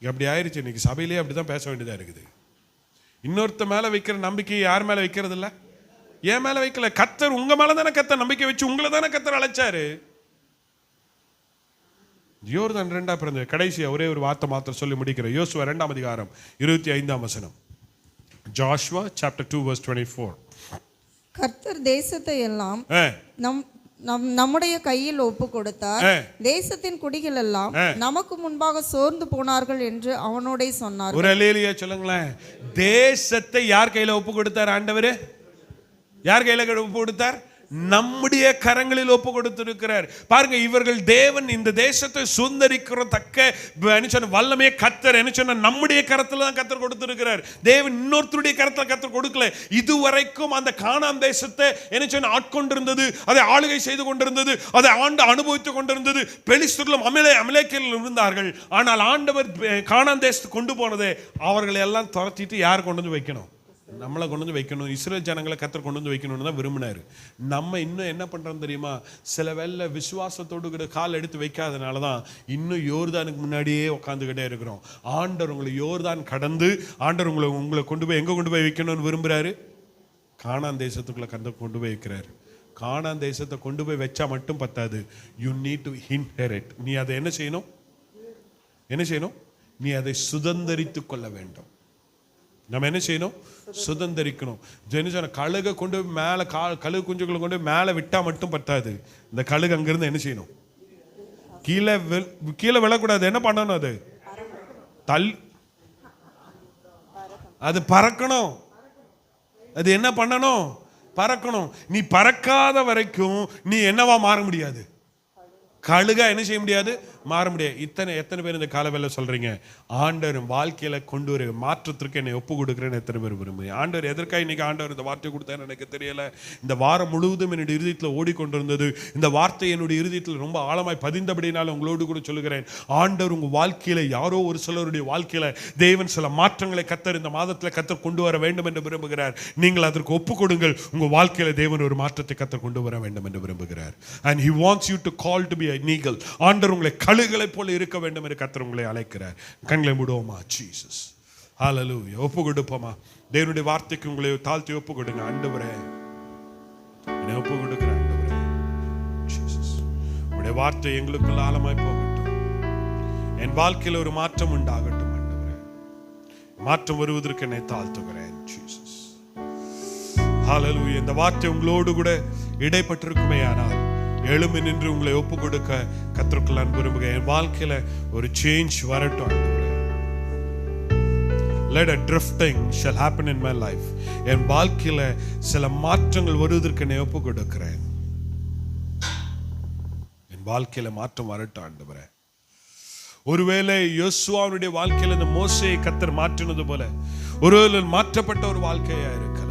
அப்படி ஆயிடுச்சு. இன்னைக்கு சபையிலேயே அப்படிதான் பேச வேண்டியதா இருக்குது. இன்னொருத்த மேல வைக்கிற நம்பிக்கை யார் மேல வைக்கிறது இல்ல, ஏன் மேல வைக்கல. கர்த்தர் உங்க மேல தானே கர்த்தர் நம்பிக்கை வச்சு உங்களை தானே கர்த்தர் அழைச்சாரு. யோர்தான் 2ஆ பிறந்த கடைசியா ஒரே ஒரு வார்த்தை மாத்திரம் சொல்லி முடிக்கிறேன். யோசுவா 2ஆம் அதிகாரம் 25ஆம் வசனம். Joshua chapter 2 verse 24. கர்த்தர் தேசத்தை எல்லாம் நம்முடைய கையில் ஒப்பு கொடுத்தார். தேசத்தின் குடிகள் எல்லாம் நமக்கு முன்பாக சோர்ந்து போனார்கள் என்று அவனோட சொன்னார். ஒரு அல்லேலூயா சொல்லுங்களேன். தேசத்தை யார் கையில ஒப்பு கொடுத்தார்? ஆண்டவர் யார் கையில ஒப்பு கொடுத்தார்? நம்முடைய கரங்களில் ஒப்பு கொடுத்திருக்கிறார். பாருங்க, இவர்கள் தேவன் இந்த தேசத்தை சுதந்தரிக்கிறதக்க வல்லமையை கர்த்தர் நம்முடைய கரத்துல தான் கர்த்தர் கொடுத்திருக்கிறார். தேவன் இன்னொருத்தருடைய கரத்துல கர்த்தர் கொடுக்கல. இதுவரைக்கும் அந்த கானான் தேசத்தை ஆட்கொண்டிருந்தது, அதை ஆளுகை செய்து கொண்டிருந்தது, அதை ஆண்டு அனுபவித்துக் கொண்டிருந்தது. பெலிஸ்தர்களும் அமலேக்கியர்களும் இருந்தார்கள். ஆனால் ஆண்டவர் கானான் தேசத்துக்கு கொண்டு போனதே அவர்களை எல்லாம் துரத்திட்டு யார் கொண்டு வந்து வைக்கணும்? நம்மளை கொண்டு வந்து வைக்கணும். இஸ்ரேல் ஜனங்களை கர்த்தர் கொண்டு வந்து வைக்கணும்னு தான் விரும்பினாரு. நம்ம இன்னும் என்ன பண்றோம் தெரியுமா? சில வேளை விசுவாசத்தோடு கால் எடுத்து வைக்காதனால தான் இன்னும் யோர்தானுக்கு முன்னாடியே உட்காந்துக்கிட்டே இருக்கிறோம். ஆண்டவர் உங்களை யோர்தான் கடந்து ஆண்டவர் உங்களை கொண்டு போய் எங்க கொண்டு போய் வைக்கணும்னு விரும்புறாரு? கானான் தேசத்துக்குள்ள கொண்டு போய் வைக்கிறாரு. கானான் தேசத்தை கொண்டு போய் வச்சா மட்டும் பத்தாது. You need to inherit. நீ அதை என்ன செய்யணும்? நீ அதை சுதந்தரித்துக் கொள்ள வேண்டும். நம்ம என்ன செய்யணும்? சுதந்தரிக்கணும். கழுகை கொண்டு மேல கழுகு குஞ்சுகளை கொண்டு மேல விட்டா மட்டும் பத்தாது. இந்த கழுகு அங்கிருந்து என்ன செய்யணும்? கீழே விழக்கூடாது. என்ன பண்ணணும்? அது பறக்கணும். அது என்ன பண்ணணும்? பறக்கணும். நீ பறக்காத வரைக்கும் நீ என்னவா மாற முடியாது? கழுகா என்ன செய்ய முடியாது? மாற முடியாது. எத்தனை பேர் இந்த காலவேளை சொல்றீங்க, ஆண்டவர் வாழ்க்கையில கொண்டு வர மாற்றத்திற்கு என்னை ஒப்பு கொடுக்குறேன்னு எத்தனை பேர் விரும்புகிறேன்? ஆண்டவர் எதற்காக இன்னைக்கு ஆண்டவர் இந்த வார்த்தை கொடுத்தாரு எனக்கு தெரியல. இந்த வாரம் முழுவதும் என்னுடைய இருதயத்தில் ஓடிக்கொண்டிருந்தது. இந்த வார்த்தை என்னுடைய இருதயத்தில் ரொம்ப ஆழமாய் பதிந்தபடினால உங்களோடு கூட சொல்லுகிறேன், ஆண்டவர் உங்க வாழ்க்கையில யாரோ ஒரு சிலருடைய வாழ்க்கையில தேவன் சில மாற்றங்களை கத்தர் இந்த மாதத்தில் கத்தர் கொண்டு வர வேண்டும் என்று விரும்புகிறார். நீங்கள் அதற்கு ஒப்பு கொடுங்கள். உங்க வாழ்க்கையில தேவன் ஒரு மாற்றத்தை கத்தர் கொண்டு வர வேண்டும் என்று விரும்புகிறார். And he wants you to call to be an eagle. ஆண்டவர் உங்களை கழுகளை போல இருக்க வேண்டும் என்று கர்த்தர் உங்களை அழைக்கிறார். கண்களை மூடுவோமா? ஜீசஸ், ஹல்லேலூயா. ஒப்பு கொடுப்போமா? தேவனுடைய வார்த்தைக்கு உங்களை தாழ்த்தி ஒப்பு கொடுங்க. ஆண்டவரே, என்னை ஒப்பு கொடுக்கிறேன். ஆண்டவரே ஜீசஸ், உங்களுடைய வார்த்தை எங்களுக்குள்ள ஆழமாய் போகட்டும். என் வாழ்க்கையில் ஒரு மாற்றம் உண்டாகட்டும். ஆண்டவரே, மாற்றம் வருவதற்கு என்னை தாழ்த்துகிறேன். ஜீசஸ், ஹல்லேலூயா. இந்த வார்த்தை உங்களோடு கூட இடைப்பட்டிருக்குமே ஆனால் எழும்பி நின்று உங்களை ஒப்பு கொடுக்க கர்த்தருக்குள் நான் விரும்புகிறேன். என் வாழ்க்கையில ஒரு சேஞ்ச் வரட்டும். ஆண்டவரே, let a drifting shall happen in my life. என் வாழ்க்கையில சில மாற்றங்கள் வருவதற்கு என்னை ஒப்பு கொடுக்கிறேன். என் வாழ்க்கையில மாற்றம் வரட்டும். ஆண்டவரே, ஒருவேளை யோசுவாவுடைய வாழ்க்கையில இந்த மோசேயை கர்த்தர் மாற்றினது போல ஒருவேளை மாற்றப்பட்ட ஒரு வாழ்க்கையா இருக்கலாம்.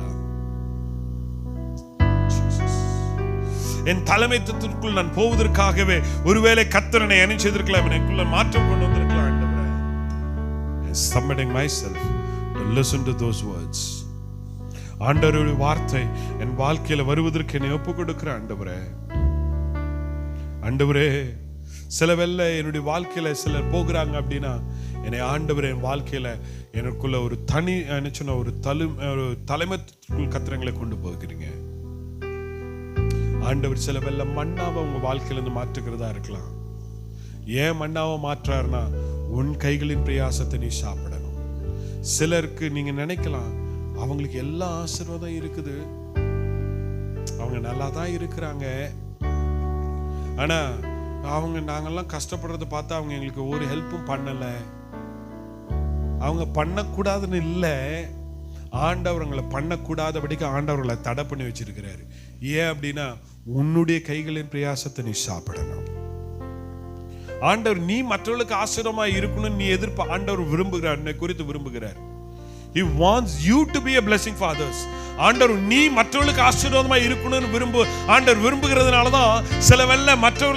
என் தலைமைத்துவத்திற்குள் நான் போவதற்காகவே ஒருவேளை கர்த்தர் என்னை அணிச்சதற்கலாம், எனக்குள்ள மாற்றம் கொண்டு வந்திருக்கலாம். ஆண்டவரே, I'm submitting myself to listen to those words. ஆண்டவருடைய வார்த்தை என் வாழ்க்கையில வருவதற்கு என்னை ஒப்பு கொடுக்கிறேன். ஆண்டவரே, ஆண்டவரே, சில வேளை என்னுடைய வாழ்க்கையில சிலர் போகிறாங்க அப்படின்னா என்னை ஆண்டவரே என் வாழ்க்கையில எனக்குள்ள ஒரு தனி நினைச்சுன ஒரு தலைமைத்துவத்திற்குள் கத்திரங்களை கொண்டு போகிறீங்க. ஆண்டவர் சில வேளை மண்ணாவை உங்க வாழ்க்கையிலிருந்து மாற்றுகிறதா இருக்கலாம். ஏன் மண்ணாவை மாற்றாருன்னா உன் கைகளின் பிரயாசத்தை நீ சாப்பிடணும். சிலருக்கு நீங்க நினைக்கலாம் அவங்களுக்கு எல்லா ஆசீர்வாதம் இருக்குது, அவங்க நல்லா தான் இருக்கிறாங்க, ஆனா நாங்கெல்லாம் கஷ்டப்படுறத பார்த்தா அவங்க எங்களுக்கு ஒரு ஹெல்ப்பும் பண்ணல. அவங்க பண்ணக்கூடாதுன்னு இல்லை, ஆண்டவர் அவங்களை பண்ணக்கூடாதபடிக்கு ஆண்டவர்களை தடை பண்ணி வச்சிருக்கிறாரு. ஏன் அப்படின்னா உன்னுடைய கைகளின் பிரயாசத்தை நீ சாப்பிடணும். ஆண்டவர் நீ மற்றவர்களுக்கு ஆசீர்வாதமா இருக்கணும்னு நீ ஆண்டவர் விரும்புகிறார், என்னை குறித்து விரும்புகிறார். He wants you to be a blessing for others. ஆண்டவர் நீ மற்றவர்களுக்கு ஆசீர்வாதமா இருக்கணும்னு ஆண்டவர் விரும்புகிறதுனால தான் சில வேளை மற்ற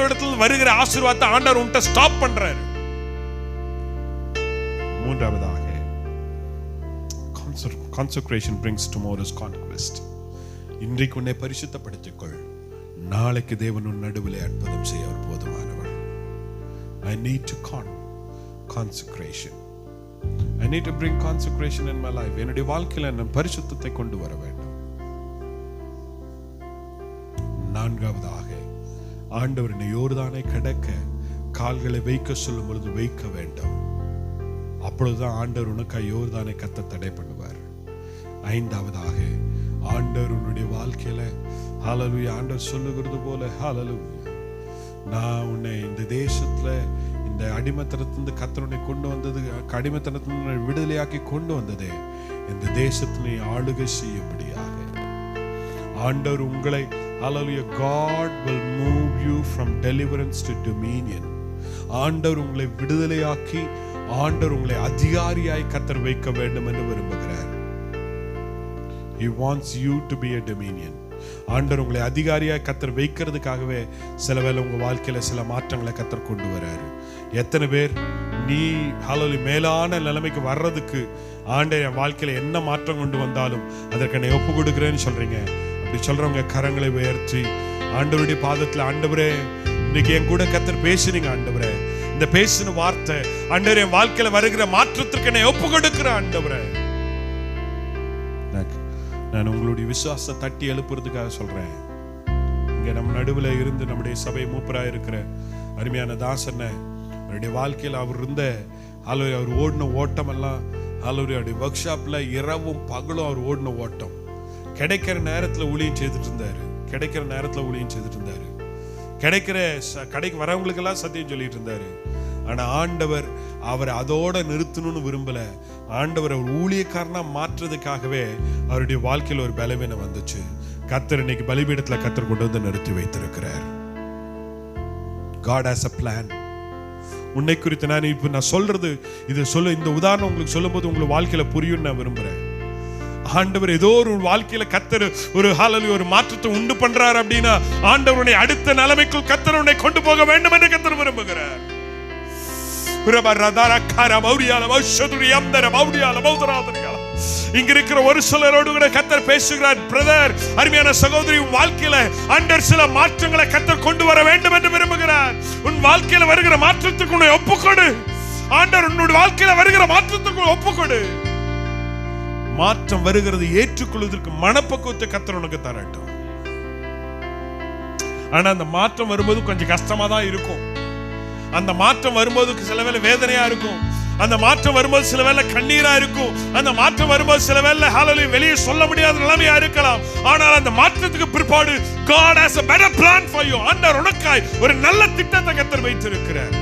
இடத்துல வருகிற ஆசீர்வாதத்தை ஆண்டவர் உன்கிட்ட ஸ்டாப் பண்றாரு. மூன்றாவதாக, consecration brings tomorrow's conquest. இன்றைக்கு உன்னை பரிசுத்தப்படுத்திக்கொள், நாளைக்கு தேவன் உன் நடுவிலே அற்புதம் செய்ய அவர் போதுமானவர். I need to consecration. I need to bring consecration in my life. என்னுடைய வாழ்க்கையில நான் பரிசுத்தத்தை கொண்டு வர வேண்டும். நான்காவதாக, ஆண்டவர் என்னை யோர்தானை கடக்க கால்களை வைக்க சொல்லும் பொழுது வைக்க வேண்டும். அப்பொழுதுதான் ஆண்டவர் உனக்கு யோர்தானை கத்த தடை பண்ணுவார். ஐந்தாவதாக, ஆண்டவர் உன்னுடைய வாழ்க்கையில ஹல்லேலூயா, ஆண்டவர் சொல்லுகிறது போல ஹல்லேலூயா, நான் உன்னை இந்த தேசத்துல இந்த அடிமைத்தனத்திலிருந்து கர்த்தர் கொண்டு வந்தது, அடிமைத்தனத்திலிருந்து விடுதலையாக்கி கொண்டு வந்ததே இந்த தேசத்தினை ஆளுகை செய்யும்படியாக. ஆண்டவர் உங்களை ஹல்லேலூயா, God will move you from deliverance to dominion. ஆண்டவர் உங்களை விடுதலையாக்கி ஆண்டவர் உங்களை அதிகாரியாய் கர்த்தர் வைக்க வேண்டும் என்று விரும்புகிறார். He wants you to be a dominion. ஆண்டவர் உங்களை அதிகாரியாய் கர்த்தர் வைக்கிறதுக்காகவே சில வேளை உங்க வாழ்க்கையில சில மாற்றங்களை கர்த்தர் கொண்டு வராரு. எத்தனை பேர் நீ ஹல்லேலூயா மேலான நிலைமைக்கு வர்றதுக்கு ஆண்டவர் என் வாழ்க்கையில என்ன மாற்றம் கொண்டு வந்தாலும் அதற்கு என்னை ஒப்பு கொடுக்கிறேன்னு சொல்றீங்க? அப்படி சொல்றவங்க கரங்களை உயர்த்தி ஆண்டவருடைய பாதத்துல, ஆண்டவரே இன்னைக்கு என் கூட கர்த்தர் பேசுறீங்க, ஆண்டவரே இந்த பேசின வார்த்தை ஆண்டவர் என் வாழ்க்கையில வருகிற மாற்றத்திற்கு என்னை ஒப்பு கொடுக்கிற ஆண்டவரே. நான் உங்களுடைய விசுவாசத்தை தட்டி எழுப்புறதுக்காக சொல்றேன். இங்க நம்ம நடுவில் இருந்து நம்முடைய சபை மூப்பராக இருக்கிற அருமையான தாசனை அவருடைய வாழ்க்கையில் அவர் இருந்த அவர் ஓடின ஓட்டம் எல்லாம் அவருடைய ஒர்க் ஷாப்ல இரவும் பகலும் அவர் ஓடின ஓட்டம். கிடைக்கிற நேரத்தில் ஊழியம் செய்துட்டு இருந்தாரு, கடைக்கு வரவங்களுக்கெல்லாம் சத்தியம் சொல்லிட்டு இருந்தாரு. ஆனா ஆண்டவர் அவர் அதோட நிறுத்தணும்னு விரும்பல. ஆண்டவர் ஒரு ஊழியக்காரனா மாற்றுறதுக்காகவே அவருடைய வாழ்க்கையில் ஒரு பலவீனம் வந்துச்சு. கர்த்தர் இன்னைக்கு பலிபீடத்துல கர்த்தர் கொண்டு வந்து நிறுத்தி வைத்திருக்கிறார். God has a plan. உன்னை குறித்து நான் சொல்றது இது இந்த உதாரணம் உங்களுக்கு சொல்லும் போது உங்களுக்கு வாழ்க்கையில புரியும் நான் விரும்புறேன். ஆண்டவர் ஏதோ ஒரு வாழ்க்கையில கர்த்தர் ஒரு ஹalleluya ஒரு மாற்றத்தை உண்டு பண்றார் அப்படின்னா ஆண்டவருடைய அடுத்த நிலைமைக்குள் கர்த்தர் உன்னை கொண்டு போக வேண்டும் என்று கர்த்தர் விரும்புகிறார். இங்க இருக்கிற ஒரு சிலரோடு கூட கர்த்தர் பேசுகிறார். பிரதர், அருமையான சகோதரி, உன் வாழ்க்கையில ஆண்டவர் சில மாற்றங்களை கர்த்தர் கொண்டு வர வேண்டும் என்று விரும்புகிறார். உன் வாழ்க்கையில வருகிற மாற்றத்துக்கு உன்னை ஒப்புக்கொடு. ஆண்டவர் உன்னுடைய வாழ்க்கையில வருகிற மாற்றத்துக்கு ஒப்புக்கொடு. மாற்றம் வருகிறது ஏற்றுக்கொள்வதற்கு மனப்பக்குவத்தை கர்த்தர் உனக்கு தரட்டும். ஆனா அந்த மாற்றம் வரும்போது கொஞ்சம் கஷ்டமா தான் இருக்கும். அந்த மாற்றம் வரும்போது சில வேளை வேதனையா இருக்கும். அந்த மாற்றம் வரும்போது சில வேளை கண்ணீரா இருக்கும். அந்த மாற்றம் வரும்போது சில வேளை ஹalleluya வெளியே சொல்ல முடியாத நிலைமையா இருக்கலாம். ஆனால் அந்த மாற்றத்துக்கு பிற்பாடு God has a better plan for you. ஆண்டவர் உனக்காய் ஒரு நல்ல திட்டத்தை கர்த்தர் வைத்திருக்கிறார்.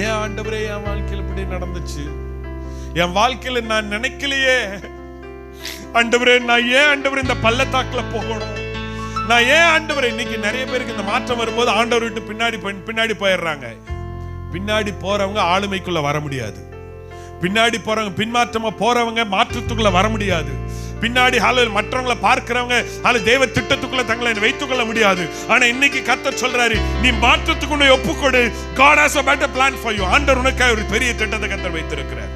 ஏன் ஆண்டவரே என் வாழ்க்கையில இப்படி நடந்துச்சு? என் வாழ்க்கையில நான் நினைக்கலையே. ஆண்டவரே, நான் ஏன் ஆண்டவரே இந்த பள்ளத்தாக்குல போகணும்? நான் ஏன் ஆண்டவரே? இன்னைக்கு நிறைய பேருக்கு இந்த மாற்றம் வரும்போது ஆண்டவர் விட்டு பின்னாடி போயிடுறாங்க. பின்னாடி போறவங்க ஆளுமைக்குள்ள வர முடியாது. பின்னாடி போறவங்க, பின்மாற்றமா போறவங்க மாற்றத்துக்குள்ள வர முடியாது. பின்னாடி மற்றவங்களை பார்க்கிறவங்க தேவ திட்டத்துக்குள்ள தங்களை வைத்துக் கொள்ள முடியாது. ஆனா இன்னைக்கு கர்த்தர் சொல்றாரு, நீ மாற்றத்துக்கு ஒப்புக்கொடு. God has a better plan for you. ஆண்டவர் உனக்காக ஒரு பெரிய திட்டத்தை கர்த்தர் வைத்திருக்கிறார்.